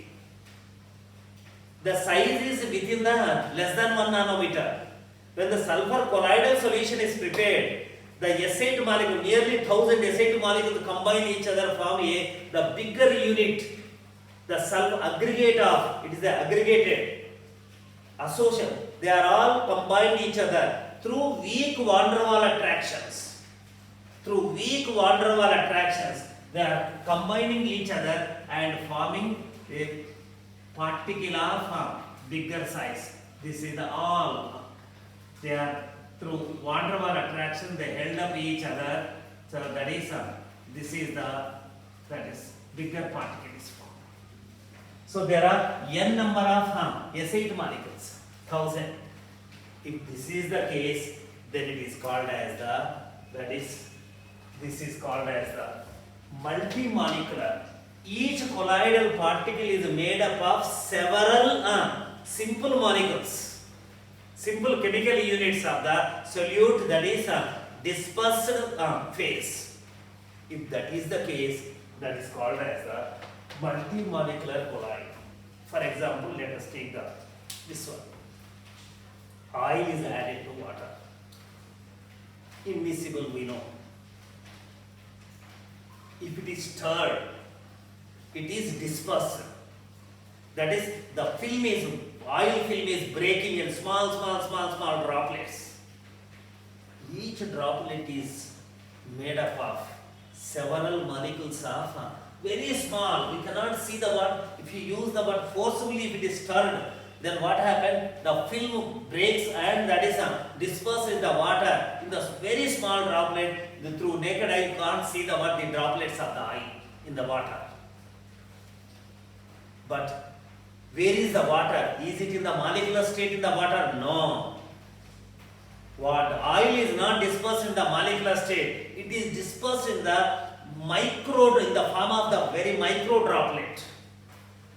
The size is within the less than 1 nanometer. When the sulfur colloidal solution is prepared, the S8 molecule, nearly 1000 S8 molecules combine each other, form the bigger unit, the sulfur aggregate of, it is the aggregated association. They are all combined each other through weak van der Waals attractions. Through weak van der Waals attractions, they are combining each other and forming a particle of bigger size. This is the all. They are through van der Waals attraction, they held up each other. So that is this is that is bigger particle is formed. So there are n number of S8 molecules, 1000. If this is the case, then it is called as this is called as the multimolecular. Each colloidal particle is made up of several simple molecules, simple chemical units of the solute, that is dispersed phase. If that is the case, that is called as the multimolecular colloid. For example, let us take this one. Oil is added to water. Immiscible, we know. If it is stirred, it is dispersed. That is, the film is, oil film is breaking in small droplets. Each droplet is made up of several molecules of very small. We cannot see the word. If you use the word forcibly, if it is stirred, then what happened? The film breaks and that is dispersed in the water in the very small droplet. Through naked eye, you can't see the droplets of the oil in the water. But where is the water? Is it in the molecular state in the water? No. What oil is not dispersed in the molecular state. It is dispersed in the in the form of the very micro droplet.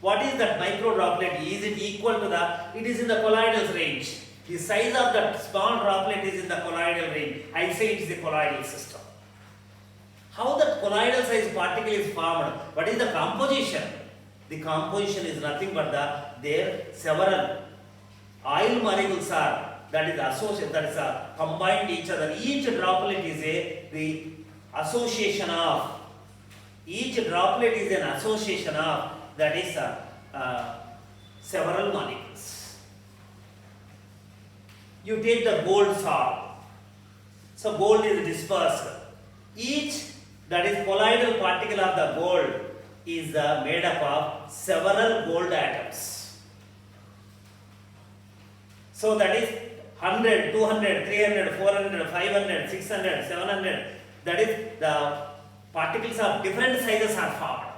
What is that micro droplet? Is it equal to it is in the colloidal range. The size of that small droplet is in the colloidal range. I say it is a colloidal system. How that colloidal size particle is formed? What is the composition? The composition is nothing but there several oil molecules are, that is associated, that is combined each other. Each droplet is the association of, each droplet is an association of, that is several molecules. You take the gold salt. So gold is dispersed. Each, that is colloidal particle of the gold, is made up of several gold atoms. So that is 100, 200, 300, 400, 500, 600, 700. That is the particles of different sizes are formed.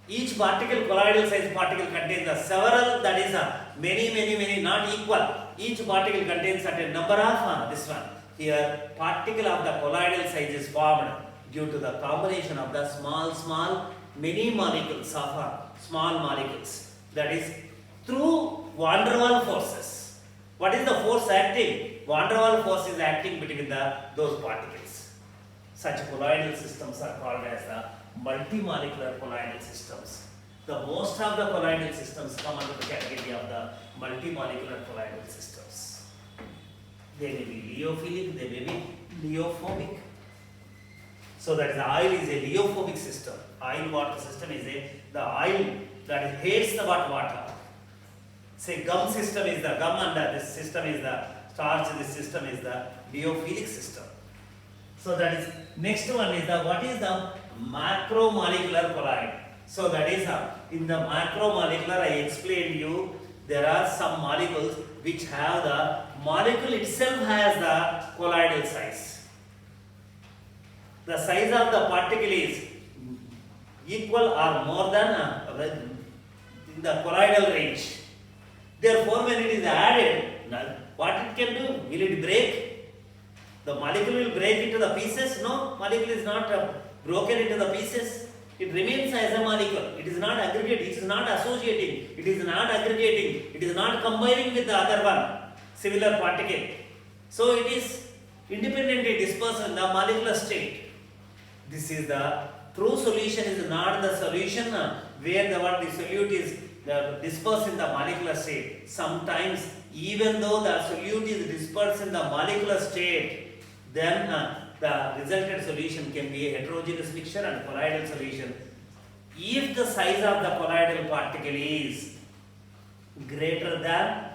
Each particle, colloidal size particle contains the several, that is many, not equal. Each particle contains certain number of this one. Here, particle of the colloidal size is formed due to the combination of the small, many molecules of small molecules. That is through van der Waals forces. What is the force acting? Van der Waals force is acting between those particles. Such colloidal systems are called as the multimolecular colloidal systems. The most of the colloidal systems come under the category of the multimolecular colloidal systems. They may be lyophilic, they may be leophobic. So that is the oil is a leophobic system. Oil water system is the oil that hates the water. Say gum system is the gum, and this system is the starch, this system is the leophilic system. So that is next one is the what is the macromolecular colloid. So that is in the macromolecular, I explained you there are some molecules which have the molecule itself has the colloidal size. The size of the particle is equal or more than in the colloidal range. Therefore, when it is added, what it can do? Will it break? The molecule will break into the pieces? No, molecule is not broken into the pieces. It remains as a molecule. It is not aggregating. It is not associating. It is not aggregating. It is not combining with the other one, similar particle. So it is independently dispersed in the molecular state. This is the true solution. Is not the solution where the solute is dispersed in the molecular state. Sometimes, even though the solute is dispersed in the molecular state, then the resultant solution can be a heterogeneous mixture and colloidal solution. If the size of the colloidal particle is greater than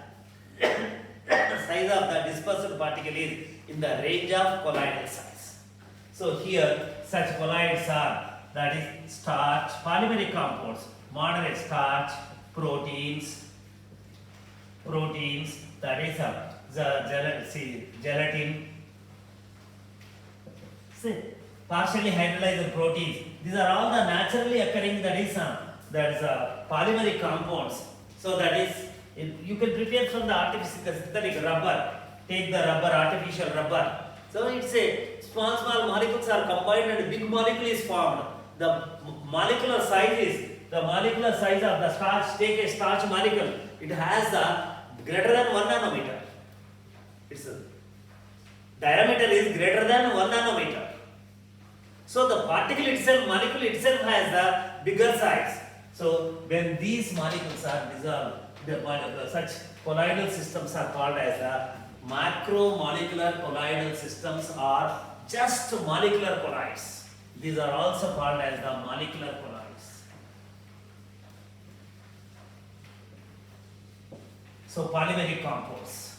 the size of the dispersed particle is in the range of colloidal size. So here such colloids are, that is starch, polymeric compounds, moderate starch, proteins, that is gelatin, partially hydrolyzed proteins. These are all the naturally occurring, that is polymeric compounds. So that is, you can prepare from the artificial synthetic rubber. Take the rubber, artificial rubber. So it's a small molecules are combined and big molecule is formed. The molecular size of the starch. Take a starch molecule. It has the greater than 1 nanometer. Its diameter is greater than 1 nanometer. So the particle itself, molecule itself has the bigger size. So when these molecules are dissolved, such colloidal systems are called as the macromolecular colloidal systems, or just molecular colloids. These are also called as the molecular colloids. So polymeric compounds.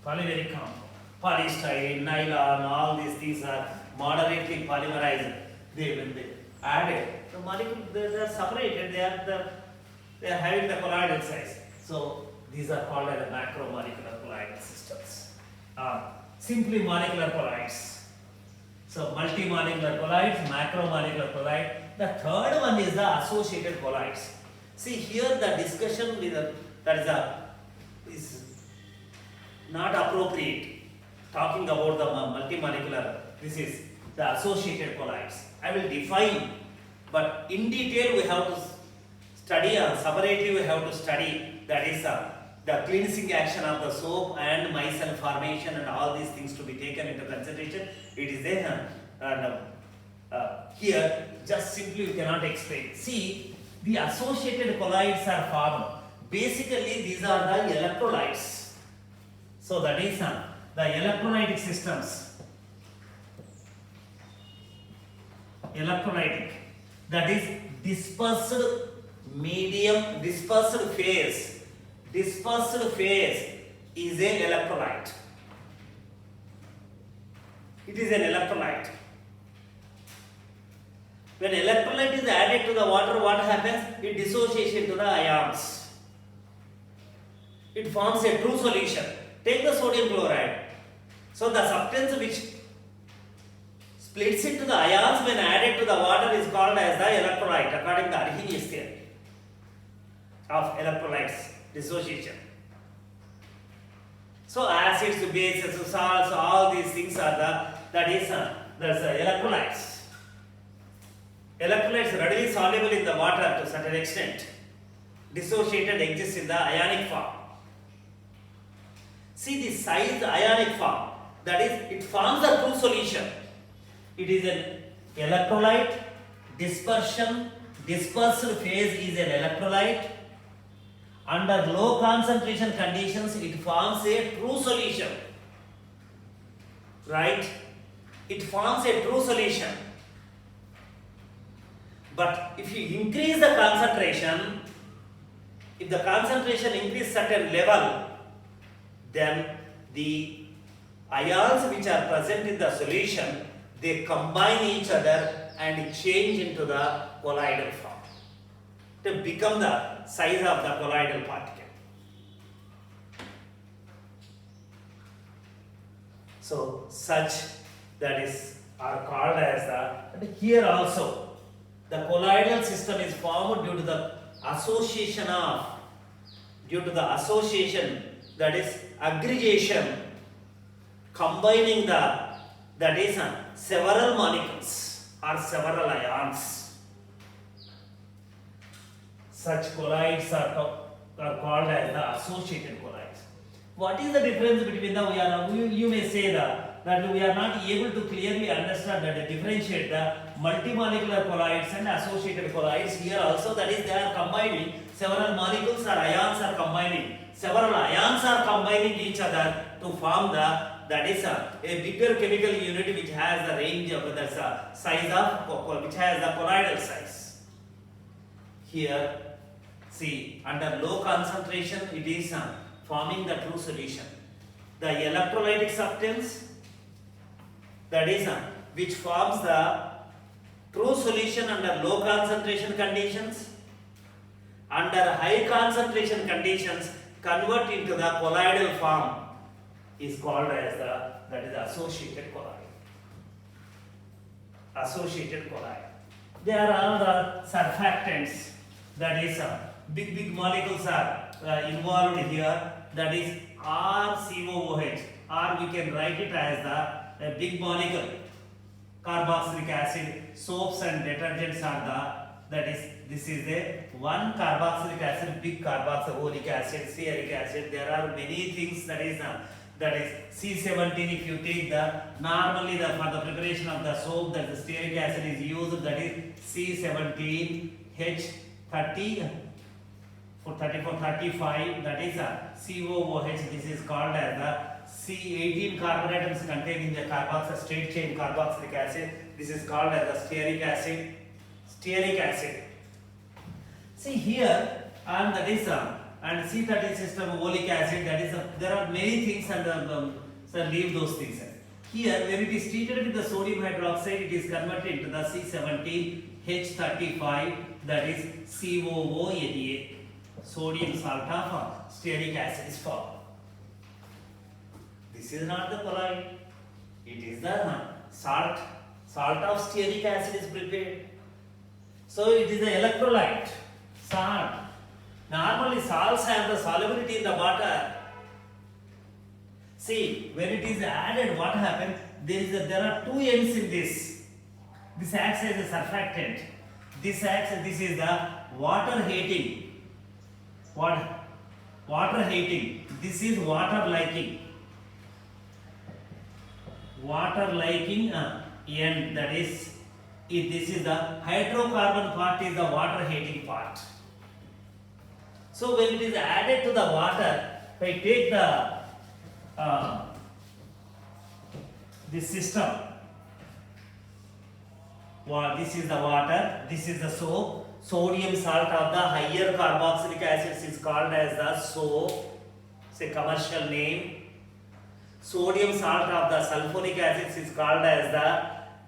Polymeric compound. Polystyrene, nylon, all these things are moderately polymerized. When they added, the molecule, they are separated, they are having the colloidal size. So these are called as the macromolecular colloidal systems. Simply molecular colloids. So multimolecular colloids, macromolecular colloid. The third one is the associated colloids. See here the discussion with is not appropriate. Talking about the multimolecular, this is the associated colloids. I will define, but in detail we have to study, separately we have to study, that is the cleansing action of the soap and micelle formation and all these things to be taken into consideration. It is there, and here just simply you cannot explain. See, the associated colloids are formed. Basically these are the electrolytes. So that is the electrolytic systems. Electrolytic, that is dispersed medium, dispersed phase. Dispersed phase is an electrolyte. It is an electrolyte. When electrolyte is added to the water, what happens? It dissociates into the ions. It forms a true solution. Take the sodium chloride. So the substance which splits into the ions when added to the water is called as the electrolyte, according to the Arrhenius theory of electrolytes dissociation. So acids, bases, salts, all these things are that's electrolytes. Electrolytes readily soluble in the water to a certain extent. Dissociated exists in the ionic form. See the size ionic form, that is, it forms a true solution. It is an electrolyte, dispersion, dispersed phase is an electrolyte. Under low concentration conditions, it forms a true solution. Right? It forms a true solution. But if you increase the concentration, if the concentration increases certain level, then the ions which are present in the solution, they combine each other and change into the colloidal form to become the size of the colloidal particle. So such that is are called as the, here also the colloidal system is formed due to the association that is aggregation combining that is several molecules or several ions. Such colloids are called as the associated colloids. What is the difference between you may say that we are not able to clearly understand that differentiate the multimolecular colloids and associated colloids. Here also, that is, they are combining several molecules or ions are combining. Several ions are combining each other to form that is a bigger chemical unit which has the range of the size of which has the colloidal size. Here, see, under low concentration, it is forming the true solution. The electrolytic substance, that is which forms the true solution under low concentration conditions, under high concentration conditions convert into the colloidal form, is called as that is associated colloid. Associated colloid. There are the surfactants, that is big molecules are involved here, that is RCOOH, or we can write it as the big molecule. Carboxylic acid, soaps and detergents are this is the one carboxylic acid, big carboxylic acid, stearic acid. There are many things that is C17. If you take normally for the preparation of the soap, that the stearic acid is used, that is C17H30 for 35, that is COOH. This is called as the C18 carbon atoms containing the straight chain carboxylic acid. This is called as the stearic acid. Stearic acid. See here, and that is and C30 system oleic acid. That is there are many things, and so leave those things. Here, when it is treated with the sodium hydroxide, it is converted into the C17H35. That is COONA. Sodium salt of stearic acid is formed. This is not the colloid. It is the salt. Salt of stearic acid is prepared. So it is the electrolyte. Salt. Normally salts have the solubility in the water. See, when it is added, what happens? There are two ends in this. This acts as a surfactant. This is the water heating. Water heating. This is water liking. Water liking end, that is, this is the hydrocarbon part, is the water heating part. So when it is added to the water, if I take this system, this is the water, this is the soap. Sodium salt of the higher carboxylic acids is called as the soap. It's a commercial name. Sodium salt of the sulfuric acids is called as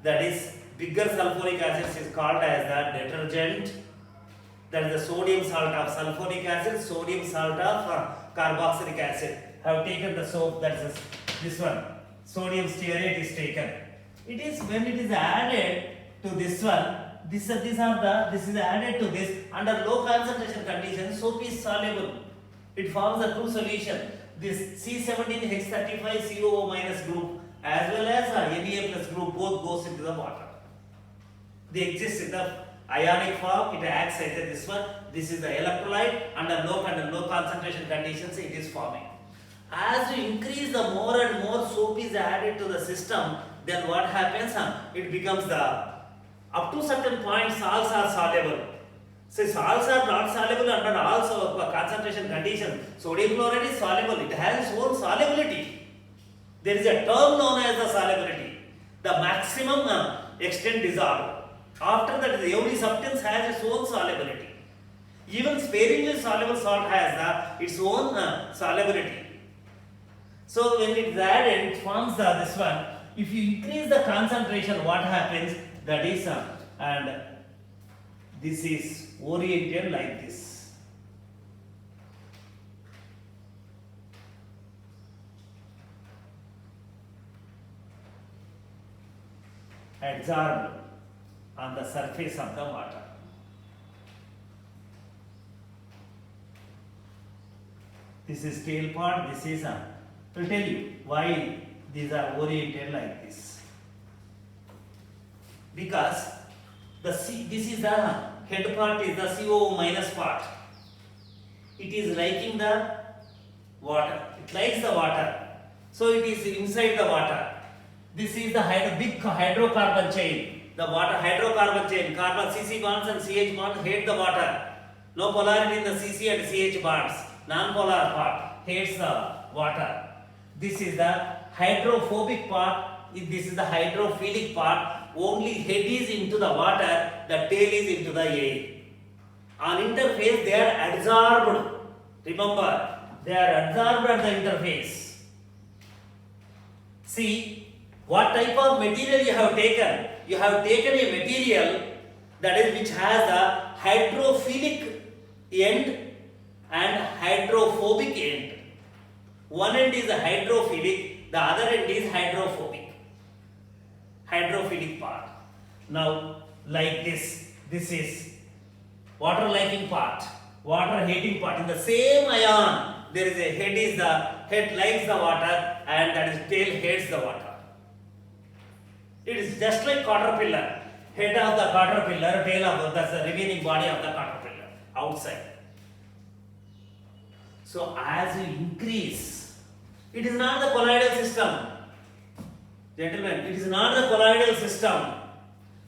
that is bigger sulfuric acid is called as the detergent. That is the sodium salt of sulfuric acid, sodium salt of carboxylic acid. I have taken the soap, that is this one. Sodium stearate is taken. It is when it is added to this one, this is added to this under low concentration conditions, soap is soluble. It forms a true solution. This C17H35 COO minus group as well as Na plus group both goes into the water. They exist in the ionic form. It acts as this one. This is the electrolyte under low concentration conditions. It is forming. As you increase, the more and more soap is added to the system, then what happens? It becomes the up to certain point salts are soluble. So salts are not soluble under also concentration condition. Sodium chloride is soluble. It has its own solubility. There is a term known as the solubility. The maximum extent dissolved. After that, every substance has its own solubility. Even sparingly soluble salt has its own solubility. So when it is added, it forms this one. If you increase the concentration, what happens? That is, and this is oriented like this. Adsorbed on the surface of the water. This is tail part, this is will tell you why these are oriented like this. Because this is the head part is the COO minus part. It is liking the water. It likes the water. So it is inside the water. This is the big hydrocarbon chain. The water hydrocarbon chain. Carbon CC bonds and CH bonds hate the water. No polarity in the CC and CH bonds. Non-polar part hates the water. This is the hydrophobic part. This is the hydrophilic part. Only head is into the water, the tail is into the air. On interface, they are adsorbed. Remember, they are adsorbed at the interface. See, what type of material you have taken? You have taken a material that is which has a hydrophilic end and hydrophobic end. One end is hydrophilic, the other end is hydrophobic. Hydrophilic part. Now, like this is water liking part, water hating part. In the same ion, there is a head likes the water and that is tail hates the water. It is just like caterpillar. Head of the caterpillar, tail of the remaining body of the caterpillar outside. So as you increase, it is not the colloidal system. Gentlemen, it is not the colloidal system.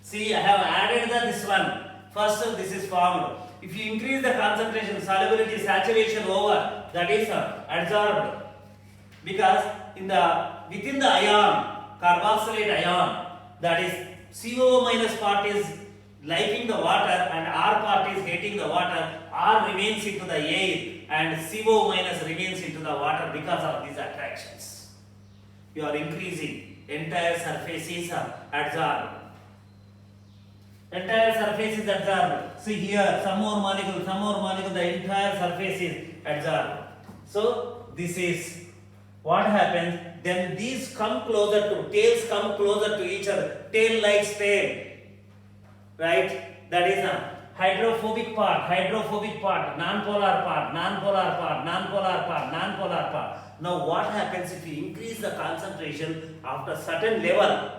See, I have added this one. First, this is formed. If you increase the concentration, solubility, saturation over, that is adsorbed. Because within the ion, carboxylate ion, that is CO minus part is liking the water and R part is hating the water. R remains into the air and CO minus remains into the water because of these attractions. You are increasing. Entire surface is adsorbed. Entire surface is adsorbed. See here, some more molecule, the entire surface is adsorbed. So this is what happens. Then these come closer to, tails come closer to each other. Tail likes tail. Right? That is hydrophobic part, non-polar part. Now what happens if you increase the concentration after certain level?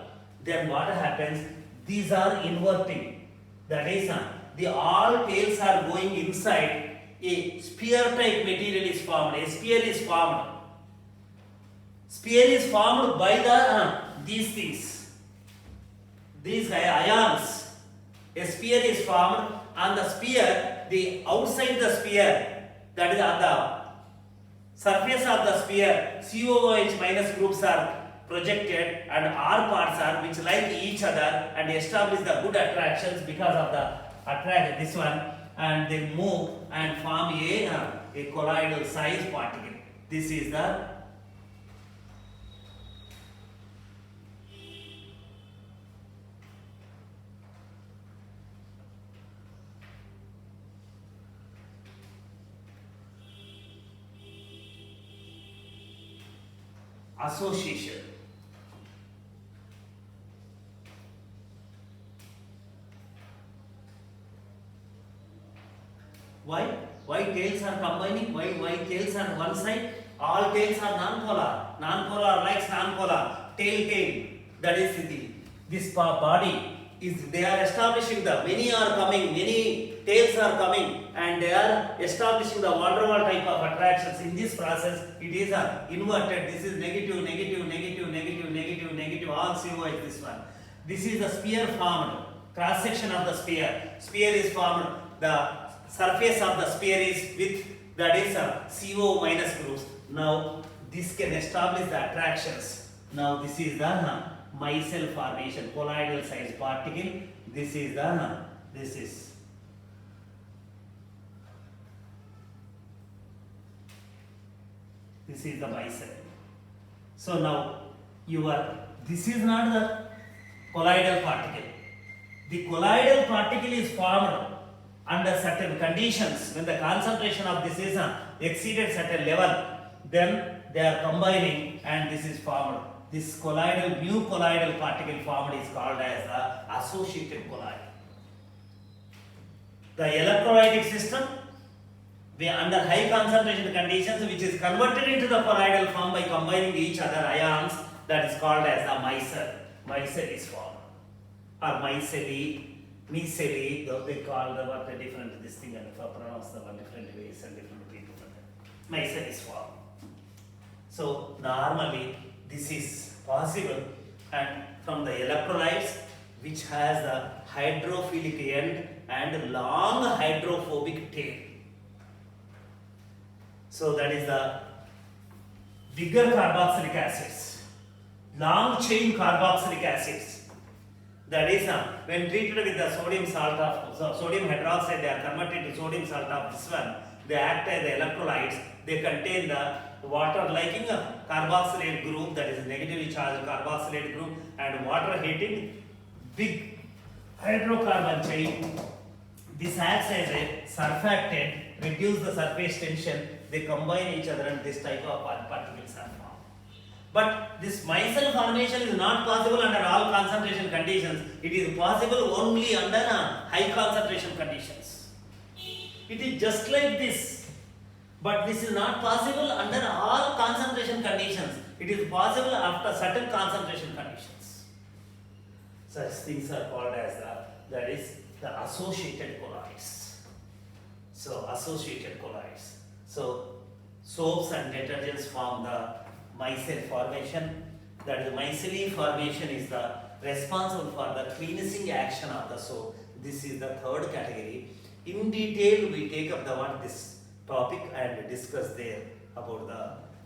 Then what happens? These are inverting. That is, the all tails are going inside. A spear type material is formed. A spear is formed. Spear is formed by these things. These ions. A spear is formed. On the spear, the outside the spear, that is on the surface of the spear, COOH minus groups are projected and R parts are which like each other and establish the good attractions because of the attract this one, and they move and form a colloidal size particle. This is the association. Why? Why tails are combining? Why tails are one side? All tails are non-polar. Non-polar likes non-polar. Tail. That is this body is, they are establishing the, many are coming, many tails are coming, and they are establishing the van der Waal type of attractions. In this process, it is inverted. This is negative. All CO is this one. This is the sphere formed. Cross section of the sphere. Sphere is formed. The surface of the sphere is with, that is CO minus groups. Now this can establish the attractions. Now this is the micelle formation, colloidal size particle. This is the this is the micelle. So now this is not the colloidal particle. The colloidal particle is formed under certain conditions. When the concentration of this is exceeded certain level, then they are combining and this is formed. This new colloidal particle formed is called as the associated colloid. The electrolytic system, under high concentration conditions, which is converted into the colloidal form by combining each other ions, that is called as the micelle. Micelle is formed, or micelle, though they call the different this thing and pronounce the different ways and different people. Micelle is formed. So normally this is possible, and from the electrolytes which has the hydrophilic end and long hydrophobic tail. So that is the bigger carboxylic acids, long chain carboxylic acids. That is when treated with the sodium hydroxide, they are converted to sodium salt of this one. They act as the electrolytes. They contain the water liking a carboxylate group, that is negatively charged carboxylate group, and water hating big hydrocarbon chain. This acts as a surfactant, reduce the surface tension. They combine each other and this type of particles are formed. But this micelle formation is not possible under all concentration conditions. It is possible only under high concentration conditions. It is just like this. But this is not possible under all concentration conditions. It is possible after certain concentration conditions. Such things are called as that is the associated colloids. So associated colloids. So soaps and detergents form the micelle formation. That is, micelle formation is the responsible for the cleansing action of the soap. This is the third category. In detail, we take up this topic and discuss there about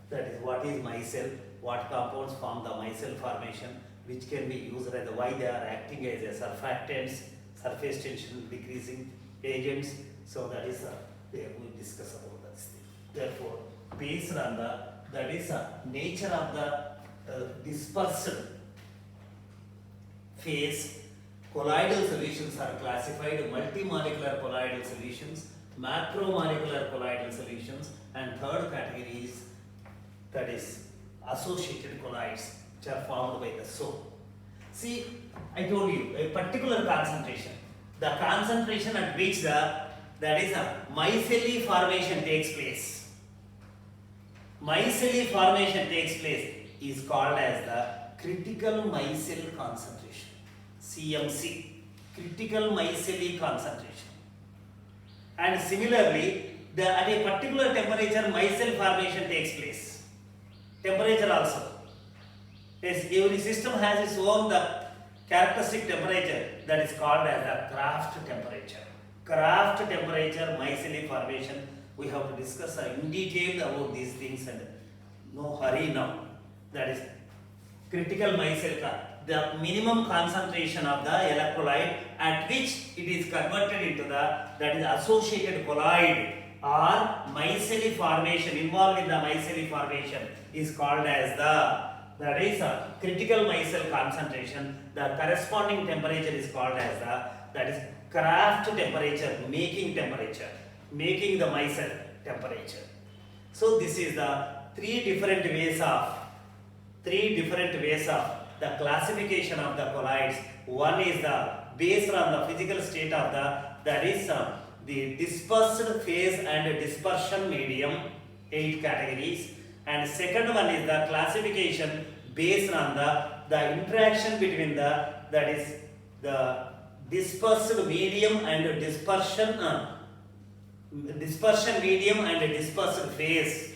that is what is micelle, what compounds form the micelle formation, which can be used and why they are acting as a surfactants, surface tension decreasing agents. So that is there we discuss about this thing. Therefore, based on that is nature of the dispersed phase, colloidal solutions are classified: multimolecular colloidal solutions, macromolecular colloidal solutions, and third category is that is associated colloids, which are formed by the soap. See, I told you a particular concentration, the concentration at which that is a micelle formation takes place. Micelle formation takes place is called as the critical micelle concentration, CMC, critical micelle concentration. And similarly, at a particular temperature, micelle formation takes place. Temperature also. Yes, every system has its own characteristic temperature, that is called as the Kraft temperature. Kraft temperature, micelle formation. We have to discuss in detail about these things, and no hurry now. That is critical micelle, the minimum concentration of the electrolyte at which it is converted into that is associated colloid or micelle formation, involved in the micelle formation is called as that is a critical micelle concentration. The corresponding temperature is called as that is Kraft temperature, making the micelle temperature. So this is the three different ways of three different ways of the classification of the colloids. One is the based on the physical state of that is the dispersed phase and dispersion medium, 8 categories. And second one is the classification based on the interaction between that is the dispersed medium and dispersion medium and dispersed phase,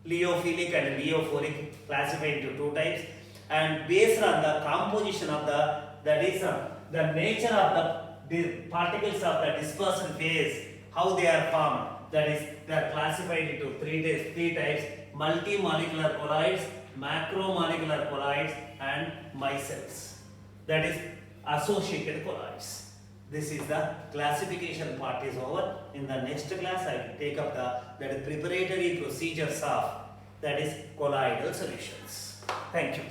leophilic and leophoric, classified into two types. And based on the composition of that is the nature of the particles of the dispersed phase, how they are formed, that is they are classified into three types: multimolecular colloids, macromolecular colloids, and micelles, that is associated colloids. This is the classification part is over. In the next class I will take up that is preparatory procedures of that is colloidal solutions. Thank you.